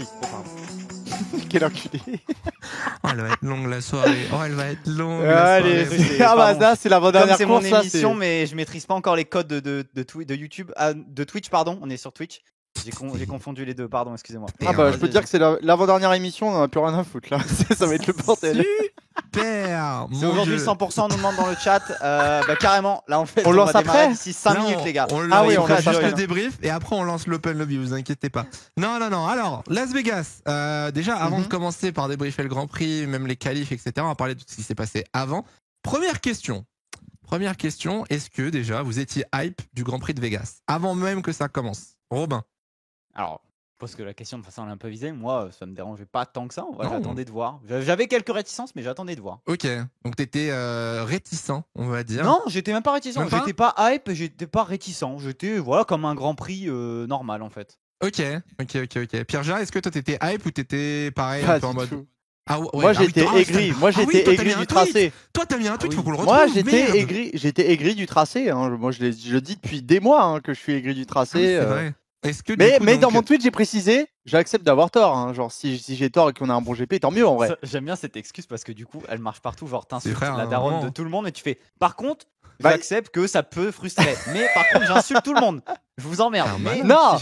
Oh, pardon. Quel enculé. Oh, elle va être longue la soirée. Oh, elle va être longue la Allez, soirée. c'est- ah bah pardon. ça, c'est Comme l'avant-dernière c'est mon course. ça, émission, c'est- mais je maîtrise pas encore les codes de YouTube, de Twitch, pardon. On est sur Twitch. J'ai confondu les deux, pardon, excusez-moi. Ah bah, je Vas-y, peux te dire vas-y. que c'est l'avant-dernière émission, on en a plus rien à foutre là. Ça va être le bordel. Super. C'est Mon aujourd'hui Dieu. le 100%, on nous demande dans le chat. Bah carrément, là en fait, On on lance va démarrer après d'ici 5 Là, minutes, les gars. On Ah oui, on on fait lance juste après. le débrief et après on lance l'open lobby, vous inquiétez pas. Non. Alors, Las Vegas. Déjà, avant de commencer par débriefer le Grand Prix, même les qualifs, etc., on va parler de tout ce qui s'est passé avant. Première question, est-ce que déjà vous étiez hype du Grand Prix de Vegas avant même que ça commence? Robin. Alors, je pose que la question de façon elle est un peu visée. Moi, ça me dérangeait pas tant que ça. En vrai, Non. j'attendais de voir. J'avais quelques réticences, mais j'attendais de voir. Ok, donc t'étais réticent, on va dire. Non, j'étais même pas réticent. Même pas J'étais pas hype, j'étais pas réticent. J'étais voilà comme un Grand Prix normal en fait. Ok. Pierre-Jean, est-ce que toi t'étais hype ou t'étais pareil Pas un peu en du mode. tout. Ah ouais, Moi ah oui, j'étais ah, aigri. Moi ah oui, j'étais toi, t'as mis aigri un du tweet. tracé. Toi t'as mis un tweet, Ah faut oui. qu'on le retrouve. Moi j'étais merde. aigri. J'étais aigri du tracé. Hein. Moi je le dis depuis des mois hein, que je suis aigri du Ah oui, tracé. c'est vrai. Est-ce que du Mais, coup, mais donc, dans mon tweet, j'ai précisé, j'accepte d'avoir tort. Hein. Genre, si j'ai tort et qu'on a un bon GP, tant mieux en vrai. Ça, j'aime bien cette excuse parce que du coup, elle marche partout. Genre, t'insultes frère, la un daronne moment. de tout le monde et tu fais. Par contre, Bah, j'accepte que ça peut frustrer. Mais par contre, j'insulte tout le monde. Je vous emmerde. Ah, Mais non.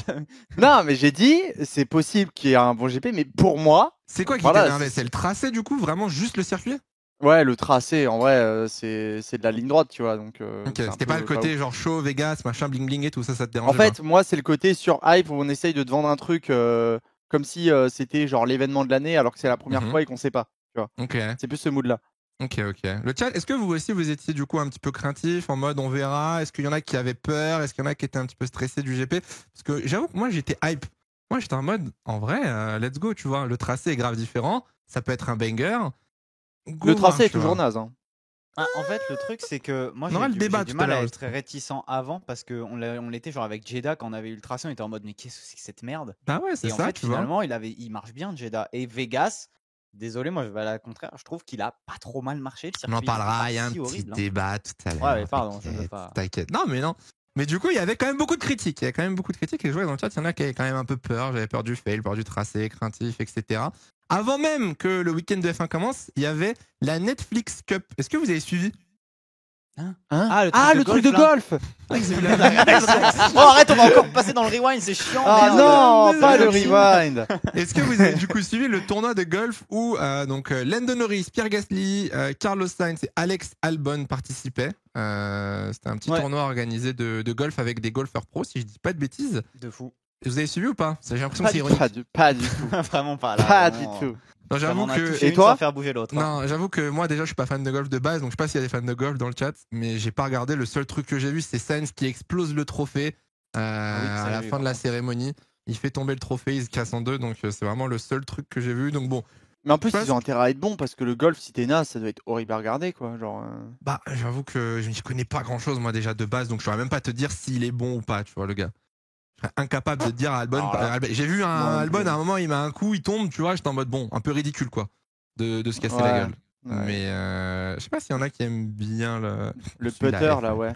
Non, mais j'ai dit, c'est possible qu'il y ait un bon GP, mais pour moi, c'est quoi qui Voilà, t'énervait? c'est- C'est le tracé du coup, vraiment juste le circuit? ouais, le tracé, en vrai, c'est de la ligne droite, tu vois. Donc, Ok, c'est un c'était peu pas le côté genre show, Vegas, machin, bling bling et tout ça, ça te dérange En fait, moi, c'est le côté sur hype où on essaye de te vendre un truc comme si c'était genre l'événement de l'année alors que c'est la première Mhm. fois et qu'on sait pas. Ok. C'est plus ce mood-là. Ok. Le chat, est-ce que vous aussi vous étiez du coup un petit peu craintif, en mode on verra? Est-ce qu'il y en a qui avaient peur? Est-ce qu'il y en a qui étaient un petit peu stressés du GP? Parce que j'avoue que moi j'étais hype. Moi j'étais en mode, en vrai, let's go, tu vois. Le tracé est grave différent, ça peut être un banger. Go, Le tracé hein, est tu toujours vois. naze. Hein. Ah, en fait, le truc, c'est que moi, On aura le débat j'ai du tout à mal à l'heure, être très réticent avant parce qu'on l'était genre avec Jeddah quand on avait eu le tracé, on était en mode mais qu'est-ce que c'est que cette merde? Bah ouais, c'est Et en ça, fait, tu vois. finalement, il marche bien Jeddah. Et Vegas, désolé, moi je vais à la contraire, je trouve qu'il a pas trop mal marché le On circuit. en parlera, pas il y a un si petit horrible, hein. débat tout à l'heure. Ouais, mais pardon, je ne veux t'inquiète, pas. T'inquiète. Non, mais non. Mais du coup, il y avait quand même beaucoup de critiques. Il y a quand même beaucoup de critiques. Et je vois dans le chat, il y en a qui avaient quand même un peu peur. J'avais peur du fail, peur du tracé, craintif, etc. Avant même que le week-end de F1 commence, il y avait la Netflix Cup. Est-ce que vous avez suivi? Hein Ah, le truc de de golf, golf. Oh arrête, on va encore passer dans le rewind, c'est chiant. Ah merde. non, mais pas c'est le gentil. rewind. Est-ce que vous avez du coup suivi le tournoi de golf où Lando Norris, Pierre Gasly, Carlos Sainz et Alex Albon participaient? C'était un petit Ouais. tournoi organisé de golf avec des golfeurs pros, si je dis pas de bêtises. De fou. Vous avez suivi ou pas? J'ai l'impression Pas que c'est du ironique. Pas du tout. Vraiment pas là. Pas du vraiment, tout. Non, ça j'avoue m'en a que. touché Et une toi sans faire bouger l'autre. hein. Non, j'avoue que moi déjà je suis pas fan de golf de base, donc je sais pas s'il y a des fans de golf dans le chat, mais j'ai pas regardé. Le seul truc que j'ai vu, c'est Sainz qui explose le trophée oui, ça, à la j'ai vu, fin de la par contre. cérémonie. Il fait tomber le trophée, il se casse en deux, donc c'est vraiment le seul truc que j'ai vu. Donc bon, Mais en plus, Parce- ils ont intérêt à être bons parce que le golf, si t'es naze, ça doit être horrible à regarder, quoi. Genre. bah j'avoue que je n'y connais pas grand chose moi déjà de base, donc je saurais même pas te dire s'il est bon ou pas, tu vois le gars. Je serais incapable de te dire à Albon. Alors là, J'ai vu un moi non Albon plus. à un moment, il met un coup, il tombe, tu vois, j'étais en mode bon, un peu ridicule quoi, de se casser la Ouais. gueule. Ouais. Mais je sais pas s'il y en a qui aiment bien Le celui-là, putter, F1. là, ouais.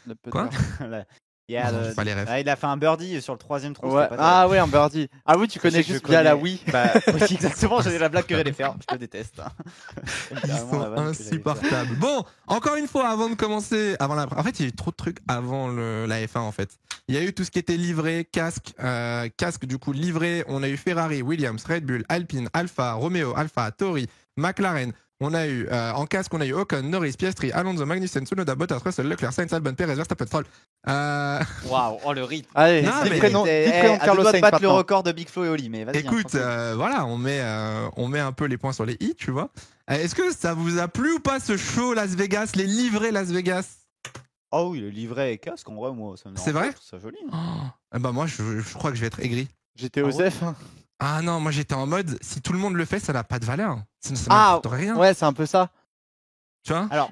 Le putter. Quoi? Là, yeah, Non, j'ai pas les refs. il a fait un birdie sur le troisième trou. Ouais. c'était pas Ah ouais, un birdie. Ah oui, tu terrible. connais Je sais que juste je via la connais. Wii. Bah, oui, exactement, c'était la blague que j'allais faire. Je te déteste. hein. Ils Carrément la sont vanne que j'allais faire. insupportables. Bon, encore une fois, avant de commencer, en fait, il y a eu trop de trucs avant la F1 en fait. Il y a eu tout ce qui était livré, casque du coup livré. On a eu Ferrari, Williams, Red Bull, Alpine, Alfa, Romeo, Alfa, Tauri, McLaren. On a eu en casque, on a eu Ocon, Norris, Piastri, Alonso, Magnussen, Tsunoda, Bottas, Russell, Leclerc, Sainz, Albon, Perez, Verstappen, Stroll. Waouh, oh le rythme. Allez, Non, dis mais- le prénom, dis le prénom de à deux Carlos doigts de Sainz battre le maintenant. record de Big Flo et Oli, mais vas-y. Écoute, hein, voilà, on met un peu les points sur les i, tu vois. Est-ce que ça vous a plu ou pas ce show Las Vegas, les livrés Las Vegas? oh oui, le livret et casque, en vrai, moi, ça me dérange C'est pas, vrai je trouve ça joli. hein. Oh, bah moi, je crois que je vais être aigri. J'étais Ah aux ouais. F. Ah non, moi j'étais en mode, si tout le monde le fait, ça n'a pas de valeur. Ça Ah, n'apporte rien. ouais, c'est un peu ça. Tu vois? Alors,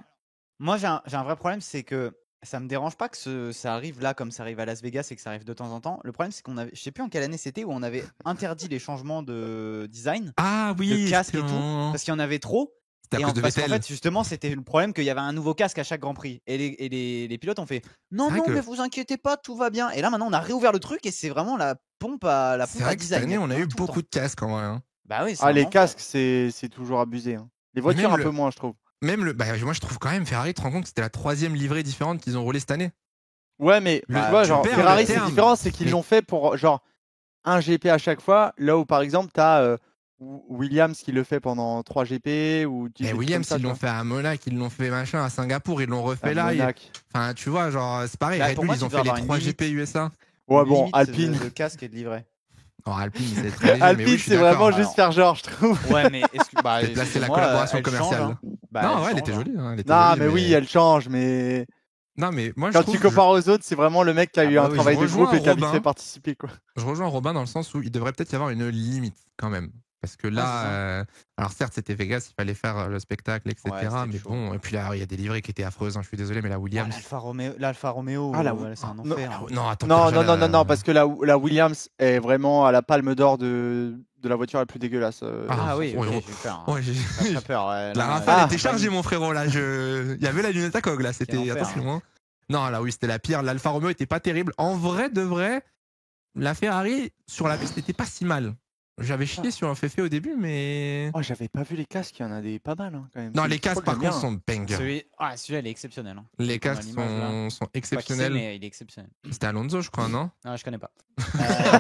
moi, j'ai un vrai problème, c'est que ça me dérange pas que ça arrive là, comme ça arrive à Las Vegas et que ça arrive de temps en temps. Le problème, c'est qu'on avait, je sais plus en quelle année c'était, où on avait interdit les changements de design Ah oui, de casque et c'était tout, en- parce qu'il y en avait trop. c'était à Et cause de parce qu'en Vettel. fait, justement, c'était le problème qu'il y avait un nouveau casque à chaque Grand Prix. Et les pilotes ont fait non, C'est vrai non, que- mais vous inquiétez pas, tout va bien. Et là, maintenant, on a réouvert le truc et c'est vraiment la pompe à C'est vrai que cette design. année, on a eu tout le beaucoup temps. de casques en vrai. Hein. Bah oui, c'est Ah, un les enfer. casques, c'est toujours abusé. Hein. Les voitures, Même un peu moins, je trouve. moi, je trouve quand même Ferrari, tu te rends compte que c'était la 3e livrée différente qu'ils ont roulé cette année. Ouais, mais Le- tu vois, tu genre, perds Ferrari, le c'est terme. différent, c'est qu'ils Mais- l'ont fait pour genre un GP à chaque fois. Là où, par exemple, t'as Williams qui le fait pendant 3 GP ou des Mais trucs Williams, comme ça, ils tu l'ont vois. fait à Monaco, ils l'ont fait machin à Singapour, ils l'ont refait À là. Monaco. Enfin, tu vois, genre, c'est pareil. Bah, Red pour Bull, moi, ils tu ont dois fait les avoir une 3 limite. GP USA. Ouais, Une bon, limite Alpine. de casque et de livret. Alors, Alpine, c'est très léger, mais Alpine, oui, je suis c'est vraiment d'accord. juste faire genre, je trouve. Ouais, mais C'est de placer la collaboration commerciale. Non, ouais, elle était jolie. Hein, elle était Non, jolie, mais oui, elle change, mais Non, mais moi, je quand trouve tu compares aux autres, c'est vraiment le mec qui a eu bah un oui, travail je de groupe rejoins et qui a vite Robin. fait participer, quoi. je rejoins Robin dans le sens où il devrait peut-être y avoir une limite quand même. Parce que Ouais, là, c'est ça. alors certes, c'était Vegas, il fallait faire le spectacle, etc. Ouais, c'était mais chaud. bon, et puis là, il y a des livrées qui étaient affreuses. Hein, je suis désolé, mais la Williams. L'Alfa Romeo, Ah, c'est un non. enfer. hein. Non, attends. Non, parce que la Williams est vraiment à la palme d'or de la voiture la plus dégueulasse. Ah oui, ouais, ok, ouais. j'ai eu peur. Ouais, j'ai- J'ai très peur. Ouais, La non, rafale était c'est chargée, pas mon frérot. Là, il y avait la lunette à cog. Là, c'était enfer, attention. Hein. Non, là, oui, c'était la pire. L'Alfa Romeo était pas terrible. En vrai, de vrai, la Ferrari sur la piste n'était pas si mal. J'avais chié sur un féfé au début, mais. Oh, j'avais pas vu les casques, il y en a des pas mal hein, quand même. Non, C'est- les je crois casques, que par j'aime bien, contre, hein. sont bangers. Celui-là, il est exceptionnel. hein. Les Comme à casques l'image, là. sont Je sais pas qui c'est, exceptionnels. mais il est exceptionnel. C'était Alonso, je crois, non Non, je connais pas.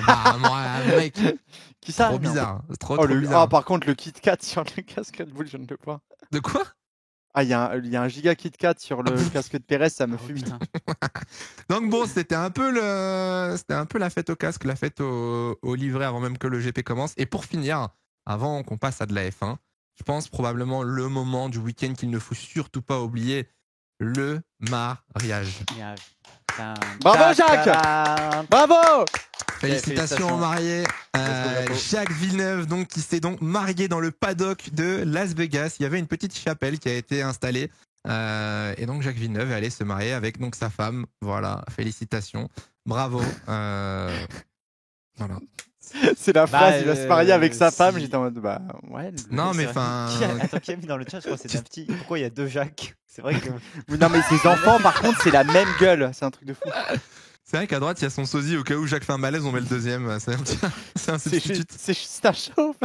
Bah, moi, mec, Qui ça trop non. bizarre. C'est trop, Oh, trop bizarre. par contre, le Kit Kat sur le casque Red Bull, je ne le vois. De quoi Ah, il y a un giga Kit Kat sur le casque de Pérez, ça me Ah, fume. putain. Donc bon, c'était un peu la fête au casque, la fête au livret avant même que le GP commence. Et pour finir, avant qu'on passe à de la F1, je pense probablement le moment du week-end qu'il ne faut surtout pas oublier, le mariage. Bravo, Jacques. Bravo! Félicitations aux mariés. Bravo. Jacques Villeneuve, donc, qui s'est donc marié dans le paddock de Las Vegas. Il y avait une petite chapelle qui a été installée. Et donc Jacques Villeneuve est allé se marier avec donc sa femme. Voilà, félicitations. Bravo. Voilà. C'est la phrase, il va se marier avec sa femme. si. J'étais en mode, bah ouais. Non, mais C'est vrai. enfin. Attends, qui a mis dans le chat, je crois que c'est un petit. Pourquoi il y a deux Jacques? C'est vrai que. Non, mais ses enfants, par contre, c'est la même gueule. C'est un truc de fou. C'est vrai qu'à droite, il y a son sosie. Au cas où Jacques fait un malaise, on met le deuxième. C'est un substitut. C'est juste un chauve.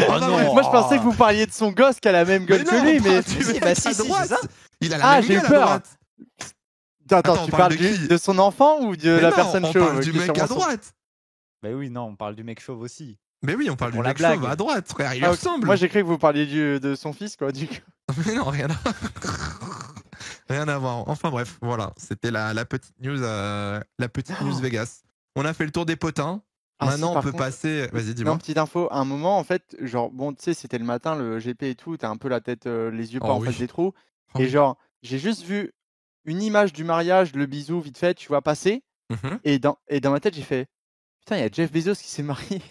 Oh non. Moi, je pensais que vous parliez de son gosse qui a la même gueule Mais que non, lui, mais. tu Si, mets bah à si, si, droite. c'est ça. Il a la Ah, même j'ai eu gueule à peur. droite. Attends, Attends, tu on parles parle de qui de son enfant ou de Mais la non, personne on chauve parle du qui est mec sur à mon son droite. Bah oui, non, on parle du mec chauve aussi. Mais oui, on parle du Pour la mec chauve blague. à droite, frère. Il lui Ah, ok. ressemble. Moi, j'ai cru que vous parliez de son fils, quoi, du coup. Mais non, rien à rien à voir. Enfin bref, voilà, c'était la petite news, Vegas. On a fait le tour des potins. Ah, Maintenant, si, on par peut contre- passer. Vas-y, Non, dis-moi. petite info, à un moment, en fait, genre, bon, tu sais, c'était le matin, le GP et tout, t'as un peu la tête, les yeux pas Oh en oui. face des trous. Oh Et oui. genre, j'ai juste vu une image du mariage, le bisou, vite fait, tu vois, passer. Mhm. Et dans ma tête, j'ai fait, putain, il y a Jeff Bezos qui s'est marié.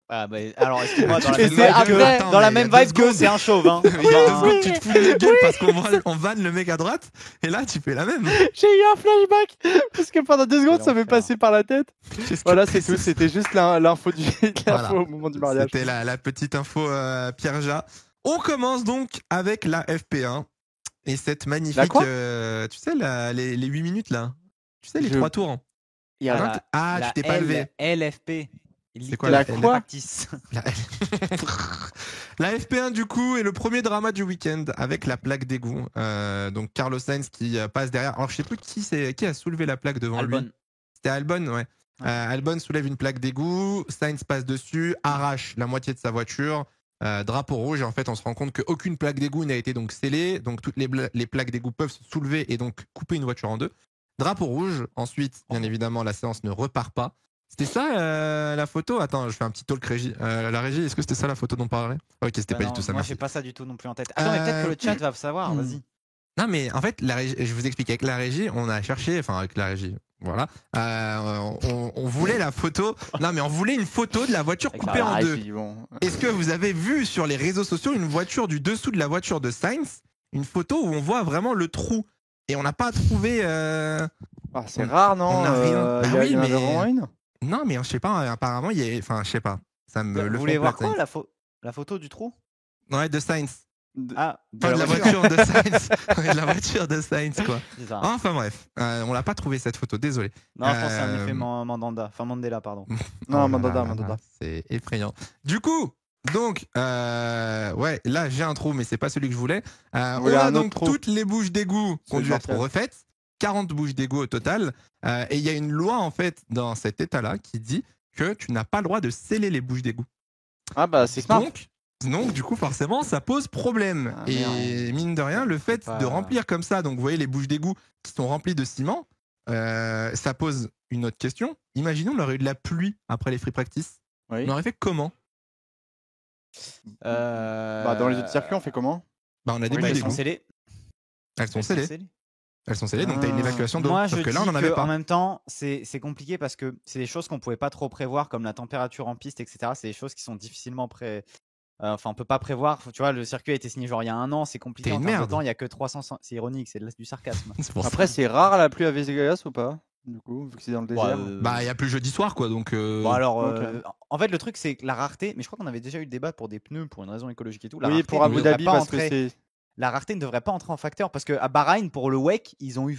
Ah bah, alors, excuse-moi, dans la Et même c'est vibe après- que, Attends, dans la mais même il y a vibe deux que secondes. c'est un chauve. Hein. Il y a 2 Enfin, secondes, tu te fous de la gueule parce qu'on vanne le mec à droite. Et là, tu fais la même. J'ai eu un flashback parce que pendant 2 secondes, ça m'est l'enfer. passé par la tête. Qu'est-ce que Voilà, c'est c'est tout. C'était juste l'info Voilà. au moment du mariage. C'était la petite info Pierre-Ja. On commence donc avec la FP1 et cette magnifique. La quoi tu sais, les 8 minutes là. Tu sais, les Je- 3 tours. Il y a- la- Ah, la tu t'es pas levé. LFP. C'est quoi la Liquor quoi Practice. La... la FP1 du coup est le premier drama du week-end avec la plaque d'égout. Donc Carlos Sainz qui passe derrière. Alors je sais plus qui a soulevé la plaque devant lui. Albon. C'était Albon, ouais. Ouais. Albon soulève une plaque d'égout, Sainz passe dessus, arrache la moitié de sa voiture, drapeau rouge, et en fait on se rend compte qu'aucune plaque d'égout n'a été donc scellée, donc toutes les plaques d'égout peuvent se soulever et donc couper une voiture en deux. Drapeau rouge, ensuite bien évidemment la séance ne repart pas. C'était ça la photo? Attends, je fais un petit talk régie. La régie, est-ce que c'était ça la photo dont on parlait? Ok, c'était Bah pas non, du tout ça, moi, merci. j'ai pas ça du tout non plus en tête. Attends, mais peut-être que le chat va savoir. Vas-y. Non, mais en fait, la régie, je vous explique, avec la régie, on a cherché, enfin avec la régie, voilà, on voulait la photo, non mais on voulait une photo de la voiture Avec coupée la en Ah, et deux. puis, bon. Est-ce que vous avez vu sur les réseaux sociaux une voiture du dessous de la voiture de Sainz, une photo où on voit vraiment le trou? Et on n'a pas trouvé... Ah, c'est rare, non? on a rien. Bah oui, il y en avait mais- vraiment une. Non, mais je sais pas, apparemment, il y a... Enfin, je sais pas, ça me le Vous font voulez pas, voir quoi, Sainz. la photo du trou? Ouais, de Sainz. Ah, Enfin, de la voiture de Sainz. Ouais, de la voiture de Sainz, quoi. C'est ça. Enfin bref, on l'a pas trouvé cette photo, désolé. Non, je pense que c'est un effet Euh, Mandanda. Enfin, Mandela, pardon. Non, Oh là Mandanda, là là Mandanda. là, c'est effrayant. Du coup, donc, ouais, là j'ai un trou, mais c'est pas celui que je voulais. On voulait a un autre donc trou. toutes les bouches d'égout qui ont C'est dû être mortel. refaites, 40 bouches d'égout au total. Et il y a une loi en fait dans cet état-là qui dit que tu n'as pas le droit de sceller les bouches d'égout. Ah bah c'est smart. Donc, du coup, forcément, ça pose problème. Ah, et merde. mine de rien, le fait pas- de remplir comme ça, donc vous voyez les bouches d'égout qui sont remplies de ciment, ça pose une autre question. Imaginons on aurait eu de la pluie après les free practice. Oui. On aurait fait comment? Bah dans les autres circuits on fait comment? Bah, on a des Oui, bouches Ils sont d'égout. scellés. Elles sont Ils sont scellées. scellés. Elles sont scellées, donc tu as une Ah. évacuation d'eau. Moi, Sauf je que là, on dis n'en avait que, en pas. même temps, c'est compliqué parce que c'est des choses qu'on pouvait pas trop prévoir, comme la température en piste, etc. C'est des choses qui sont difficilement Enfin, on peut pas prévoir. Tu vois, le circuit a été signé genre il y a un an, c'est compliqué T'es en une termes de merde. temps. Il y a que 300. C'est ironique, c'est du sarcasme. C'est pour ça. Après c'est rare la pluie à Vegas ou pas? Du coup, vu que c'est dans le Bon, désert. Bah, il n'y a plus jeudi soir, quoi. Donc, bon, alors, ok. en fait, le truc, c'est que la rareté, mais je crois qu'on avait déjà eu le débat pour des pneus, pour une raison écologique et tout. La Oui, rareté pour ne Abu devrait Dhabi pas parce que entrer- c'est. La rareté ne devrait pas entrer en facteur parce qu'à Bahreïn, pour le WEC, ils ont eu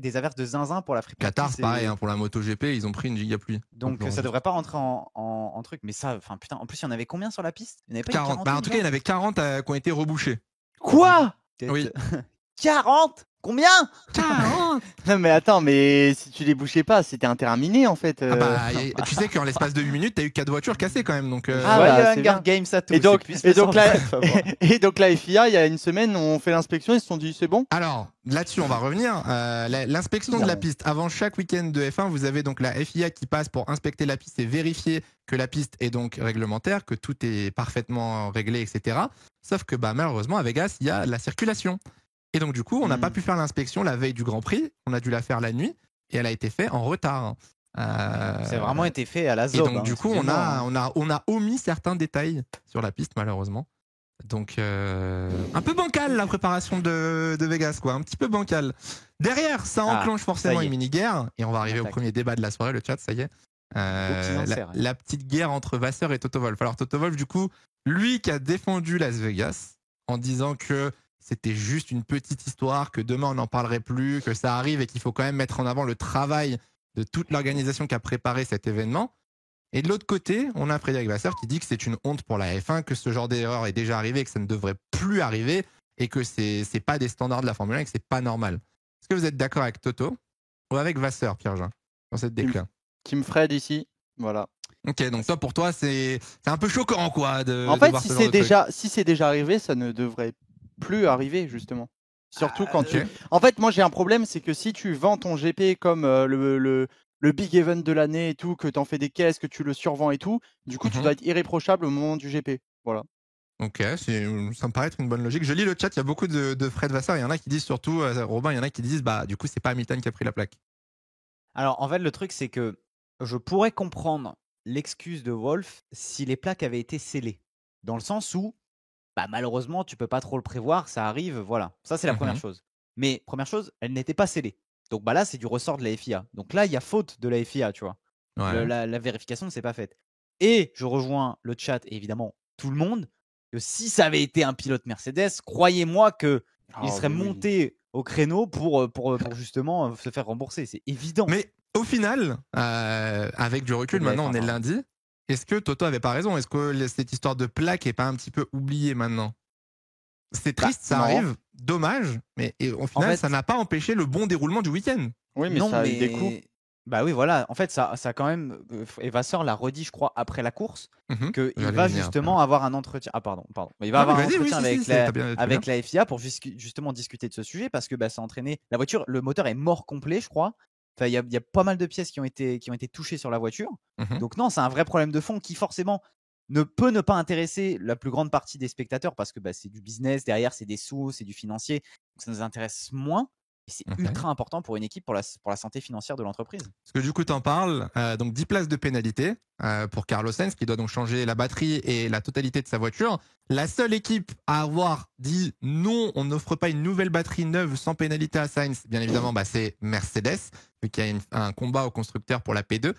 des averses de zinzin pour la free Qatar, practice c'est et- pareil, hein, pour la MotoGP, ils ont pris une giga pluie. Donc Donc, ça devrait pas rentrer en truc. Mais ça, enfin putain, en plus, il y en avait combien sur la piste? Il n'y en avait pas 40. Bah, en tout cas, il y en avait 40 qui ont été rebouchés. Quoi? Oui. 40? Combien? 40. Non mais attends, mais si tu les bouchais pas, c'était un terrain miné en fait. Ah bah, tu sais qu'en l'espace de 8 minutes, t'as eu 4 voitures cassées quand même. Donc, Ah, Ouais, bah, le c'est Hunger bien. Games à tout. Et donc, c'est plus et donc la FIA, il y a une semaine, on fait l'inspection, ils se sont dit c'est bon. Alors, là-dessus, on va revenir. L'inspection de la piste. Avant chaque week-end de F1, vous avez donc la FIA qui passe pour inspecter la piste et vérifier que la piste est donc réglementaire, que tout est parfaitement réglé, etc. Sauf que bah, malheureusement, à Vegas, il y a la circulation. Et donc, du coup, on n'a pas pu faire l'inspection la veille du Grand Prix. On a dû la faire la nuit et elle a été faite en retard. C'est vraiment été fait à la Et zob. donc, du coup, on a omis certains détails sur la piste, malheureusement. Donc, un peu bancal la préparation de Vegas, quoi. Un petit peu bancal. Derrière, ça enclenche forcément ça y est. une mini-guerre. Et on va arriver au Attaque. premier débat de la soirée, le chat, ça y est. petits inserts. La petite guerre entre Vasseur et Toto Wolff. Alors, Toto Wolff, du coup, lui qui a défendu Las Vegas en disant que c'était juste une petite histoire, que demain on n'en parlerait plus, que ça arrive et qu'il faut quand même mettre en avant le travail de toute l'organisation qui a préparé cet événement. Et de l'autre côté, on a Frédéric Vasseur qui dit que c'est une honte pour la F1, que ce genre d'erreur est déjà arrivé, que ça ne devrait plus arriver et que c'est pas des standards de la Formule 1 et que c'est pas normal. Est-ce que vous êtes d'accord avec Toto ou avec Vasseur, Pierre-Jean, dans cette déclin? Kim Fred ici, voilà. Ok, donc toi, pour toi, c'est un peu choquant, quoi. En fait, si c'est déjà arrivé, ça ne devrait plus arriver justement. Surtout quand tu. En fait, moi j'ai un problème, c'est que si tu vends ton GP comme le big event de l'année et tout, que t'en fais des caisses, que tu le survends et tout, du coup tu dois être irréprochable au moment du GP. Voilà. Ok, ça me paraît être une bonne logique. Je lis le chat, il y a beaucoup de Fred Vasseur. Il y en a qui disent surtout, Robin, il y en a qui disent, bah du coup c'est pas Hamilton qui a pris la plaque. Alors en fait, le truc c'est que je pourrais comprendre l'excuse de Wolff si les plaques avaient été scellées. Dans le sens où, bah, malheureusement, tu peux pas trop le prévoir, ça arrive, voilà. Ça, c'est la première chose. Mais première chose, elle n'était pas scellée. Donc bah là, c'est du ressort de la FIA. Donc là, il y a faute de la FIA, tu vois. Ouais. La vérification ne s'est pas faite. Et je rejoins le chat et évidemment tout le monde, que si ça avait été un pilote Mercedes, croyez-moi qu'il serait monté au créneau pour justement se faire rembourser. C'est évident. Mais au final, avec du recul, maintenant on est lundi, est-ce que Toto avait pas raison? Est-ce que cette histoire de plaque est pas un petit peu oubliée maintenant? C'est triste, ça arrive, dommage, mais au final, en fait, ça n'a pas empêché le bon déroulement du week-end. Oui, mais ça a eu des coups. Bah oui, voilà. En fait, ça quand même. Et Vasseur l'a redit, je crois, après la course, qu'il va justement avoir un entretien. Ah, pardon. Il va avoir un entretien avec la FIA pour justement discuter de ce sujet parce que ça a entraîné. La voiture, le moteur est mort complet, je crois. Enfin, il y a pas mal de pièces qui ont été touchées sur la voiture. Donc, non, c'est un vrai problème de fond qui, forcément, ne peut ne pas intéresser la plus grande partie des spectateurs parce que c'est du business, derrière, c'est des sous, c'est du financier. Donc, ça nous intéresse moins. Et c'est ultra important pour une équipe, pour la santé financière de l'entreprise. Parce que du coup, tu en parles. Donc, 10 places de pénalité pour Carlos Sainz, qui doit donc changer la batterie et la totalité de sa voiture. La seule équipe à avoir dit non, on n'offre pas une nouvelle batterie neuve sans pénalité à Sainz, bien évidemment, c'est Mercedes, vu qu'il y a un combat au constructeur pour la P2.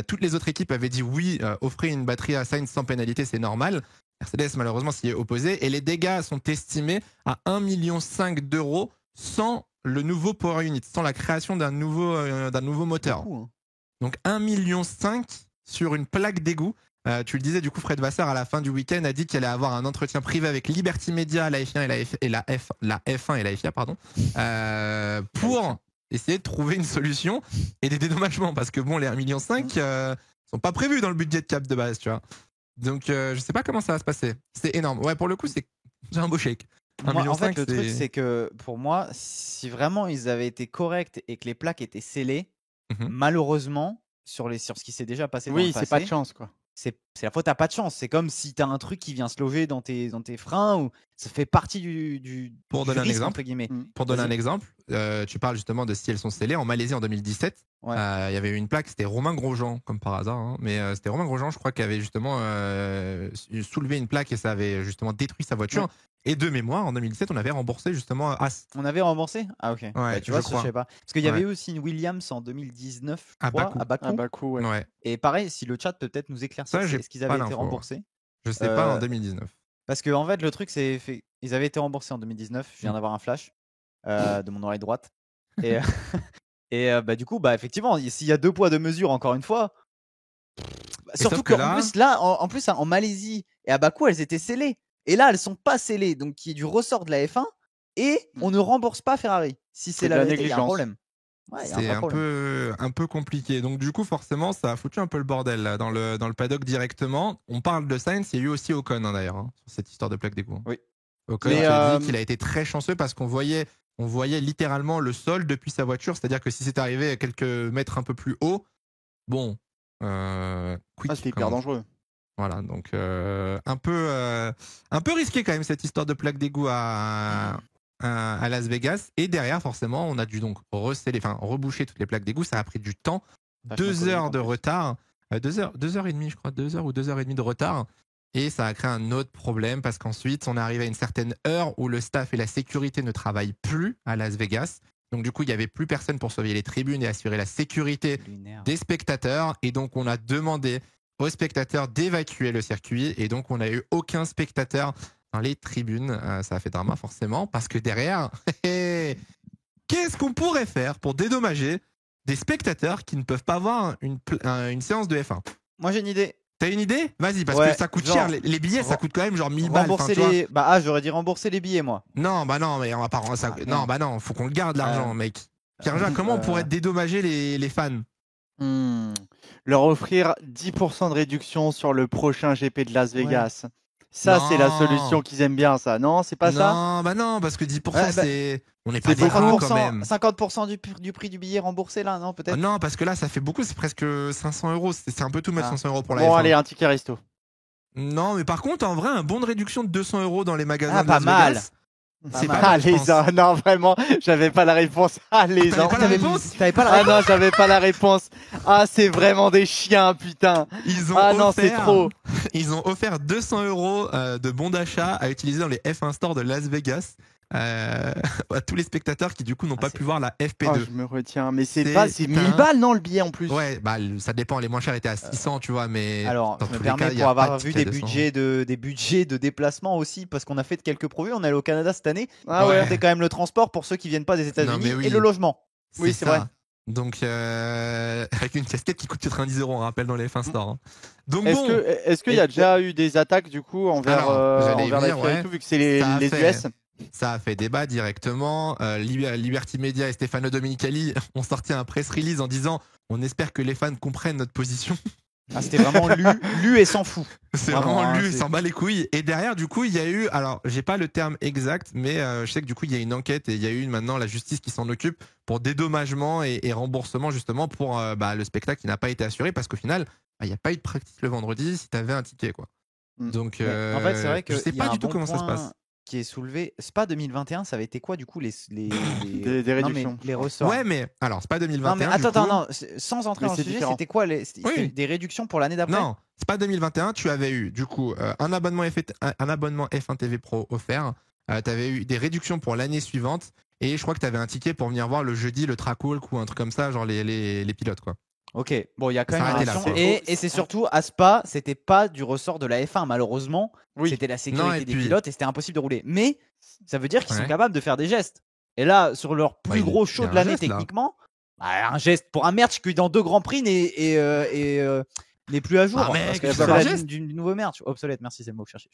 Toutes les autres équipes avaient dit oui, offrir une batterie à Sainz sans pénalité, c'est normal. Mercedes, malheureusement, s'y est opposé. Et les dégâts sont estimés à 1,5 million d'euros sans le nouveau Power Unit, sans la création d'un nouveau moteur. Beaucoup, hein. Donc 1,5 million sur une plaque d'égout. Tu le disais, du coup, Fred Vasseur, à la fin du week-end, a dit qu'il allait avoir un entretien privé avec Liberty Media, la F1 et la F1 et la FIA, pardon, pour essayer de trouver une solution et des dédommagements. Parce que bon, les 1,5 million sont pas prévus dans le budget de cap de base, tu vois. Donc, je sais pas comment ça va se passer. C'est énorme. Ouais, pour le coup, c'est un beau chèque. En fait, le truc, c'est que pour moi, si vraiment ils avaient été corrects et que les plaques étaient scellées, malheureusement, sur ce qui s'est déjà passé dans le passé, c'est pas de chance, quoi. C'est la faute à pas de chance. C'est comme si tu as un truc qui vient se loger dans tes freins, ou ça fait partie du pour donner risque, un exemple, entre guillemets. Pour donner un exemple, tu parles justement de si elles sont scellées. En Malaisie en 2017, il y avait eu une plaque, c'était Romain Grosjean, comme par hasard, hein, mais c'était Romain Grosjean, je crois, qui avait justement soulevé une plaque et ça avait justement détruit sa voiture. Ouais. Et de mémoire, en 2017, on avait remboursé justement As. On avait remboursé ? Ah, ok. Ouais, tu vois, je sais pas. Parce qu'il y avait eu aussi une Williams en 2019, je crois, à Bakou. Ouais. Et pareil, si le chat peut peut-être nous éclaircir, est-ce qu'ils avaient été remboursés ? Je sais pas, en 2019. Parce que en fait, le truc, c'est ils avaient été remboursés en 2019. Je viens d'avoir un flash de mon oreille droite. Et du coup, effectivement, s'il y a 2 poids 2 mesures, encore une fois. Surtout qu'en plus, là, en Malaisie et à Bakou, elles étaient scellées. Et là, elles sont pas scellées, donc qui est du ressort de la F1, et on ne rembourse pas Ferrari. Si c'est la vérité, il y a un problème. Ouais, c'est un peu compliqué. Donc du coup, forcément, ça a foutu un peu le bordel là, dans le paddock directement. On parle de Sainz, il y a eu aussi Ocon d'ailleurs, sur cette histoire de plaque d'égout. Oui. Ocon a dit qu'il a été très chanceux parce qu'on voyait littéralement le sol depuis sa voiture. C'est-à-dire que si c'est arrivé à quelques mètres un peu plus haut, bon, c'était hyper dangereux. Voilà, donc un peu risqué quand même cette histoire de plaque d'égout à Las Vegas. Et derrière, forcément, on a dû donc reboucher toutes les plaques d'égout. Ça a pris du temps, 2 heures de retard, 2 heures et demie, je crois, 2 heures ou 2 heures et demie de retard. Et ça a créé un autre problème parce qu'ensuite, on est arrivé à une certaine heure où le staff et la sécurité ne travaillent plus à Las Vegas. Donc du coup, il n'y avait plus personne pour surveiller les tribunes et assurer la sécurité des spectateurs. Et donc, on a demandé aux spectateurs d'évacuer le circuit et donc on n'a eu aucun spectateur dans les tribunes. Ça a fait drama forcément parce que derrière, qu'est-ce qu'on pourrait faire pour dédommager des spectateurs qui ne peuvent pas voir une séance de F1 ? Moi j'ai une idée. T'as une idée ? Vas-y, parce que ça coûte cher. Les billets, ça coûte quand même genre 1000 balles. J'aurais dit rembourser les billets, moi. Non, mais on va pas. Non, faut qu'on le garde l'argent, mec. Comment on pourrait dédommager les fans ? Leur offrir 10% de réduction sur le prochain GP de Las Vegas. Ça, c'est la solution qu'ils aiment bien, ça. Non, c'est pas ça ? Non, parce que 10%, c'est... On n'est pas des gros quand même. 50% du prix du billet remboursé, là, non, peut-être ? Non, parce que là, ça fait beaucoup, c'est presque 500 €. C'est un peu tout mettre 500 € pour la F1. Bon, allez, un ticket resto. Non, mais par contre, en vrai, un bon de réduction de 200 € dans les magasins de Las Vegas... Mal. C'est pas mal, non, vraiment, j'avais pas la réponse. T'avais pas la réponse ? Non, j'avais pas la réponse. Ah, c'est vraiment des chiens, putain. Non, c'est trop. Ils ont offert 200 € de bons d'achat à utiliser dans les F1 Store de Las Vegas à tous les spectateurs qui du coup n'ont pas pu voir la FP2. Je me retiens, mais c'est 1000 balles, non, le billet en plus. Ouais, ça dépend, les moins chers étaient à 600, tu vois, mais alors je me permets, pour avoir vu des budgets de déplacement aussi, parce qu'on a fait quelques previews, on est allé au Canada cette année, on quand même le transport pour ceux qui viennent pas des États-Unis et le logement. Oui, c'est vrai. Donc avec une casquette qui coûte 90 €, on rappelle, dans les F1 Store. Donc est-ce qu'il y a déjà eu des attaques du coup envers la FIA et tout, vu que c'est les US? Ça a fait débat directement. Liberty Media et Stefano Domenicali ont sorti un press release en disant on espère que les fans comprennent notre position. C'était vraiment lu et s'en fout. C'est vraiment lu et s'en bat les couilles. Et derrière, du coup, il y a eu, alors j'ai pas le terme exact, mais je sais que du coup il y a une enquête et il y a eu maintenant la justice qui s'en occupe pour dédommagement et remboursement justement pour le spectacle qui n'a pas été assuré, parce qu'au final il n'y a pas eu de practice le vendredi si t'avais un ticket, quoi. Donc en fait, c'est vrai que je sais pas du tout comment ça se passe. Qui est soulevé. Spa 2021, ça avait été quoi du coup des réductions, les ressorts. Ouais, mais alors Spa 2021. Non, mais attends, sans entrer dans le sujet, c'était quoi des réductions pour l'année d'après ? Non, Spa 2021, tu avais eu du coup un abonnement F1 TV Pro offert. Tu avais eu des réductions pour l'année suivante et je crois que tu avais un ticket pour venir voir le jeudi le track walk ou un truc comme ça, genre les pilotes, quoi. Ok, bon, il y a quand même une question. Et c'est surtout, à Spa, c'était pas du ressort de la F1, malheureusement. C'était la sécurité des pilotes et c'était impossible de rouler. Mais ça veut dire qu'ils sont capables de faire des gestes. Et là, sur leur plus gros show de l'année, techniquement, un geste pour un merch qui, dans 2 Grands Prix, n'est plus à jour. Parce que c'est du nouveau merch. Obsolète, merci, c'est le mot que je cherchais.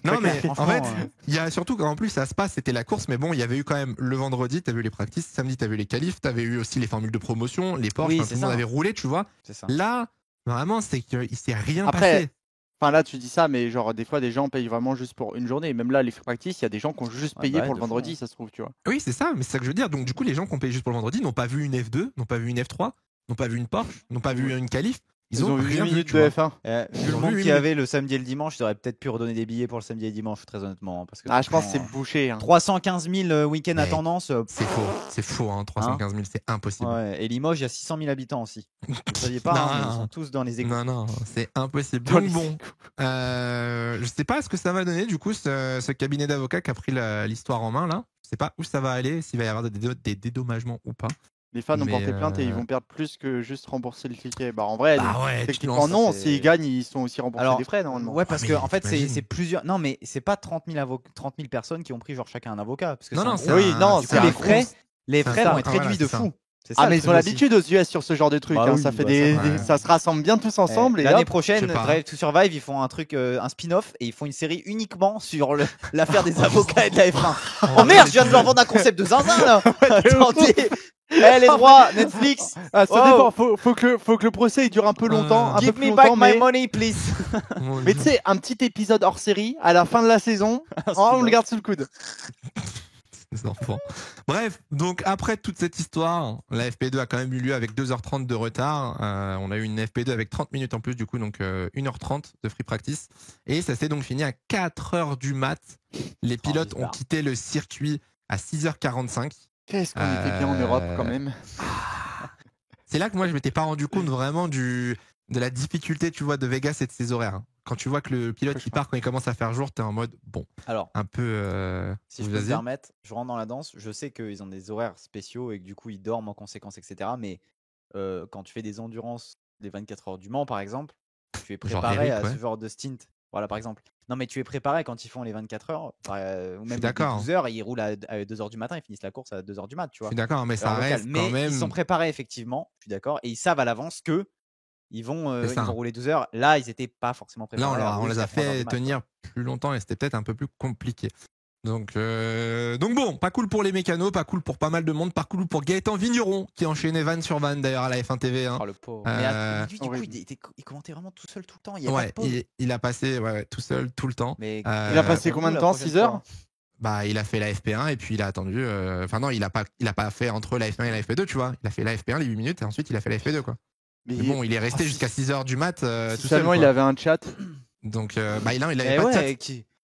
Non mais en fait, il y a surtout qu'en plus à Spa c'était la course, mais bon, il y avait eu quand même le vendredi, t'as vu les practices, samedi t'as vu les qualifs, t'avais eu aussi les formules de promotion, les Porsche, tout le monde avait roulé, tu vois. Là, vraiment, c'est qu'il s'est rien passé. Enfin là tu dis ça, mais genre des fois des gens payent vraiment juste pour une journée. Même là les free practice, il y a des gens qui ont juste payé pour le vendredi, ça se trouve, tu vois. Oui c'est ça, mais c'est ça que je veux dire. Donc du coup les gens qui ont payé juste pour le vendredi n'ont pas vu une F2, n'ont pas vu une F3, n'ont pas vu une Porsche, n'ont pas vu une qualif. Ils ont vu 8 minutes de F1. Vu le monde qu'il y avait le samedi et le dimanche, ils auraient peut-être pu redonner des billets pour le samedi et le dimanche, très honnêtement. Parce que je pense que c'est bouché. 315 000 week-ends à tendance. C'est faux, 315 000, c'est impossible. Ouais, et Limoges, il y a 600 000 habitants aussi. Vous ne saviez pas, mais ils sont tous dans les écoles. Non, c'est impossible. Donc bon, je sais pas ce que ça va donner, du coup, ce cabinet d'avocats qui a pris l'histoire en main, là. Je sais pas où ça va aller, s'il va y avoir des dédommagements ou pas. Les fans ont porté plainte et ils vont perdre plus que juste rembourser le ticket. En vrai, techniquement non, s'ils gagnent, ils sont aussi remboursés des frais normalement. Ouais, parce que en fait, c'est plusieurs. Non, mais c'est pas 30 000 personnes qui ont pris genre chacun un avocat. Parce que les frais vont être réduits de fou. Mais ils ont l'habitude aux US sur ce genre de truc. Ça se rassemble bien tous ensemble. L'année prochaine, Drive to Survive, ils font un spin-off et ils font une série uniquement sur l'affaire des avocats et de la F1. Oh merde, je viens de leur vendre un concept de zinzin là. Attendez. Les droits, Netflix. Ça dépend. Faut que le procès il dure un peu longtemps. Give me back my money, please. Mais tu sais, un petit épisode hors série à la fin de la saison, on le garde sous le coude. Les enfants. Bref, donc après toute cette histoire, la FP2 a quand même eu lieu avec 2h30 de retard. On a eu une FP2 avec 30 minutes en plus, du coup, donc 1h30 de free practice. Et ça s'est donc fini à 4h du mat. Les pilotes ont quitté le circuit à 6h45. Qu'est-ce qu'on était bien en Europe quand même. C'est là que moi je m'étais pas rendu compte vraiment de la difficulté, tu vois, de Vegas et de ses horaires. Quand tu vois que le pilote qui part quand il commence à faire jour, t'es en mode alors un peu. Si je peux me permettre, je rentre dans la danse. Je sais qu'ils ont des horaires spéciaux et que du coup ils dorment en conséquence, etc. Mais quand tu fais des endurances, les 24 heures du Mans par exemple, tu es préparé à ce genre de stint. Voilà, par exemple. Non, mais tu es préparé quand ils font les 24 heures, ou même les 12 heures, ils roulent à 2 heures du matin, ils finissent la course à 2 heures du mat, tu vois. Je suis d'accord, mais ça reste quand même. Ils sont préparés, effectivement, je suis d'accord, et ils savent à l'avance que ils vont rouler 12 heures. Là, ils n'étaient pas forcément préparés. Là, on les a fait tenir plus longtemps et c'était peut-être un peu plus compliqué. Donc bon, pas cool pour les mécanos, pas cool pour pas mal de monde, pas cool pour Gaëtan Vigneron qui enchaînait van sur van d'ailleurs à la F1 TV. Hein. Oh le pauvre. Mais du coup, il commentait vraiment tout seul tout le temps. Il a passé tout seul tout le temps. Mais il a passé combien de temps? 6 heures? Il a fait la FP1 et puis il a attendu. Non, il a pas fait entre la F1 et la FP2, tu vois. Il a fait la FP1 les 8 minutes et ensuite il a fait la FP2 quoi. Mais bon, il est resté jusqu'à 6h du mat. Tout seulement il avait un chat. Donc il avait pas de chat.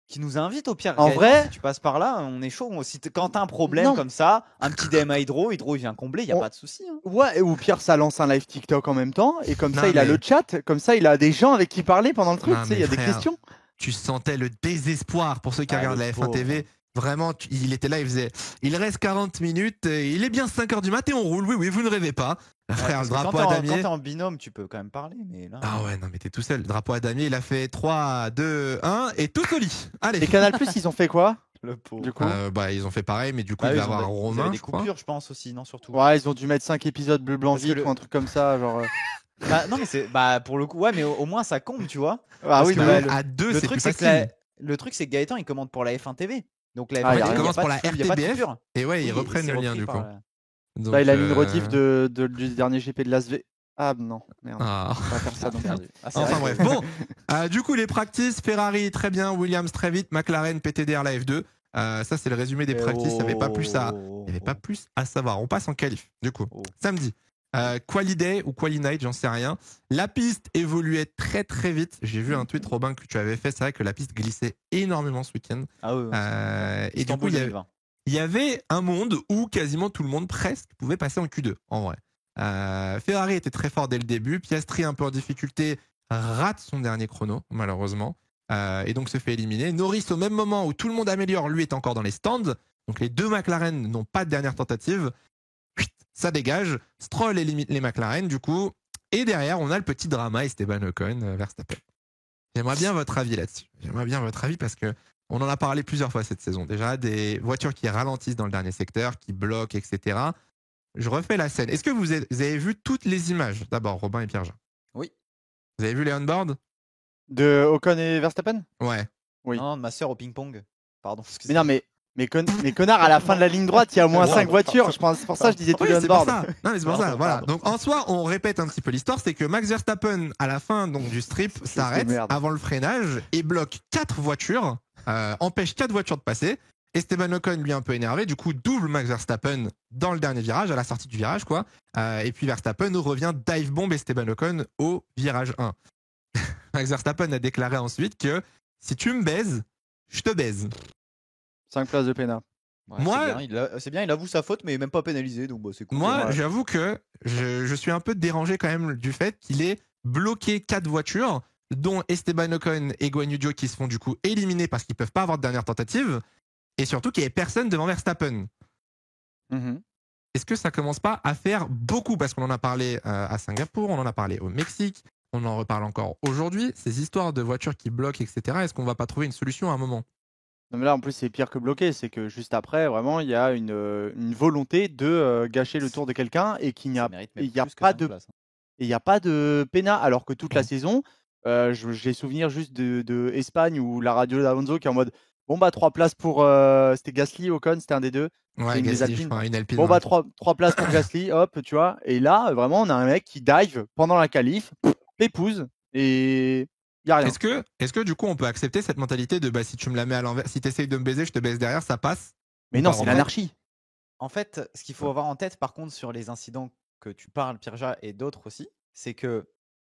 Qui nous invite au pire. En vrai, si tu passes par là, on est chaud. Quand t'as un problème comme ça, un petit DM Hydro il vient combler, il n'y a pas de souci. Hein. Ouais, ou pire, ça lance un live TikTok en même temps, et comme ça, il a le chat, comme ça, il a des gens avec qui parler pendant le truc, tu sais, il y a des questions. Tu sentais le désespoir pour ceux qui regardent la F1 TV. Vraiment, il était là, il reste 40 minutes, il est bien 5h du mat et on roule. Oui, vous ne rêvez pas. Frère, le drapeau à damier. Quand t'es en binôme, tu peux quand même parler, mais là. Ah ouais, non, mais t'es tout seul. Le drapeau à damier, il a fait 3, 2, 1 et tout au lit. Allez. Et Canal+, ils ont fait quoi? Le pauvre. Du coup ils ont fait pareil, mais du coup, il va y avoir Romain. Des coupures, je pense aussi, non, surtout. Ouais, ils ont dû mettre 5 épisodes bleu, blanc, vite ou un truc comme ça, genre. Non, mais c'est. Pour le coup, ouais, mais au moins ça comble, tu vois. Ah oui, à 2, c'est plus facile. Le truc, c'est que Gaëtan, il commande pour la F1 TV. Donc la F1 il commence pour la RTBF. Et ouais, ils reprennent le lien du coup. Donc, là, il a mis une rediff du dernier GP de Las Vegas. Ah non, merde. On va faire ça donc. Enfin bref. Bon, du coup, les practices, Ferrari très bien, Williams très vite, McLaren, PTDR la F2. Ça, c'est le résumé des practices. Il n'y avait pas plus à savoir. On passe en qualif, du coup. Samedi. Quali Day ou Quali Night, j'en sais rien. La piste évoluait très très vite. J'ai vu un tweet, Robin, que tu avais fait. C'est vrai que la piste glissait énormément ce week-end. Ah oui. Et du coup, il y avait un monde où quasiment tout le monde presque pouvait passer en Q2, en vrai. Ferrari était très fort dès le début. Piastri, un peu en difficulté, rate son dernier chrono, malheureusement. Et donc se fait éliminer. Norris, au même moment où tout le monde améliore, lui est encore dans les stands. Donc les deux McLaren n'ont pas de dernière tentative. ça dégage. Stroll élimine les McLaren, du coup. Et derrière, on a le petit drama Esteban Ocon, Verstappen. J'aimerais bien votre avis là-dessus. J'aimerais bien votre avis parce que on en a parlé plusieurs fois cette saison. Déjà, des voitures qui ralentissent dans le dernier secteur, qui bloquent, etc. Je refais la scène. Est-ce que vous avez vu toutes les images? D'abord, Robin et Pierre-Jean. Oui. Vous avez vu les on-board? De Ocon et Verstappen? Ouais. Oui. Non, de ma sœur au ping-pong. Pardon. Mais non, mais connard, à la fin de la ligne droite, il y a au moins 5 voitures. Je pense, c'est pour ça que je disais tous les on-board. Non, mais c'est pour ça. Voilà. Donc en soi, on répète un petit peu l'histoire, c'est que Max Verstappen, à la fin donc, du strip, s'arrête avant le freinage et bloque 4 voitures, empêche 4 voitures de passer. Esteban Ocon, lui, un peu énervé, du coup, double Max Verstappen dans le dernier virage, à la sortie du virage, quoi. Et puis Verstappen revient dive bomb Esteban Ocon au virage 1. Max Verstappen a déclaré ensuite que si tu me baises, je te baise. 5 places de pénal. Ouais, moi, c'est bien, il avoue sa faute, mais même pas pénalisé, donc bah, c'est cool. Moi, j'avoue que je suis un peu dérangé quand même du fait qu'il ait bloqué 4 voitures, dont Esteban Ocon et Guan Yu Zhou qui se font du coup éliminés parce qu'ils peuvent pas avoir de dernière tentative, et surtout qu'il n'y ait personne devant Verstappen. Est-ce que ça commence pas à faire beaucoup? Parce qu'on en a parlé à Singapour, on en a parlé au Mexique, on en reparle encore aujourd'hui, ces histoires de voitures qui bloquent, etc. Est-ce qu'on va pas trouver une solution à un moment? Non, mais là, en plus, c'est pire que bloqué. C'est que juste après, vraiment, il y a une volonté de gâcher le tour de quelqu'un et qu'il n'y a, pas de pénat. Alors que toute la saison, j'ai souvenir juste de Espagne où la radio d'Alonso qui est en mode bon, bah, 3 places pour. C'était Gasly, Ocon, c'était un des deux. Ouais, Gasly, je crois, une Alpine. Bon, bah, 3 places pour Gasly, hop, tu vois. Et là, vraiment, on a un mec qui dive pendant la qualif, l'épouse, et. Est-ce que du coup on peut accepter cette mentalité de bah si tu me la mets à l'envers, si tu essayes de me baiser, je te baise derrière, ça passe? Mais non, c'est l'anarchie. En fait, ce qu'il faut avoir en tête par contre sur les incidents que tu parles, Pierre-Jean, et d'autres aussi, c'est que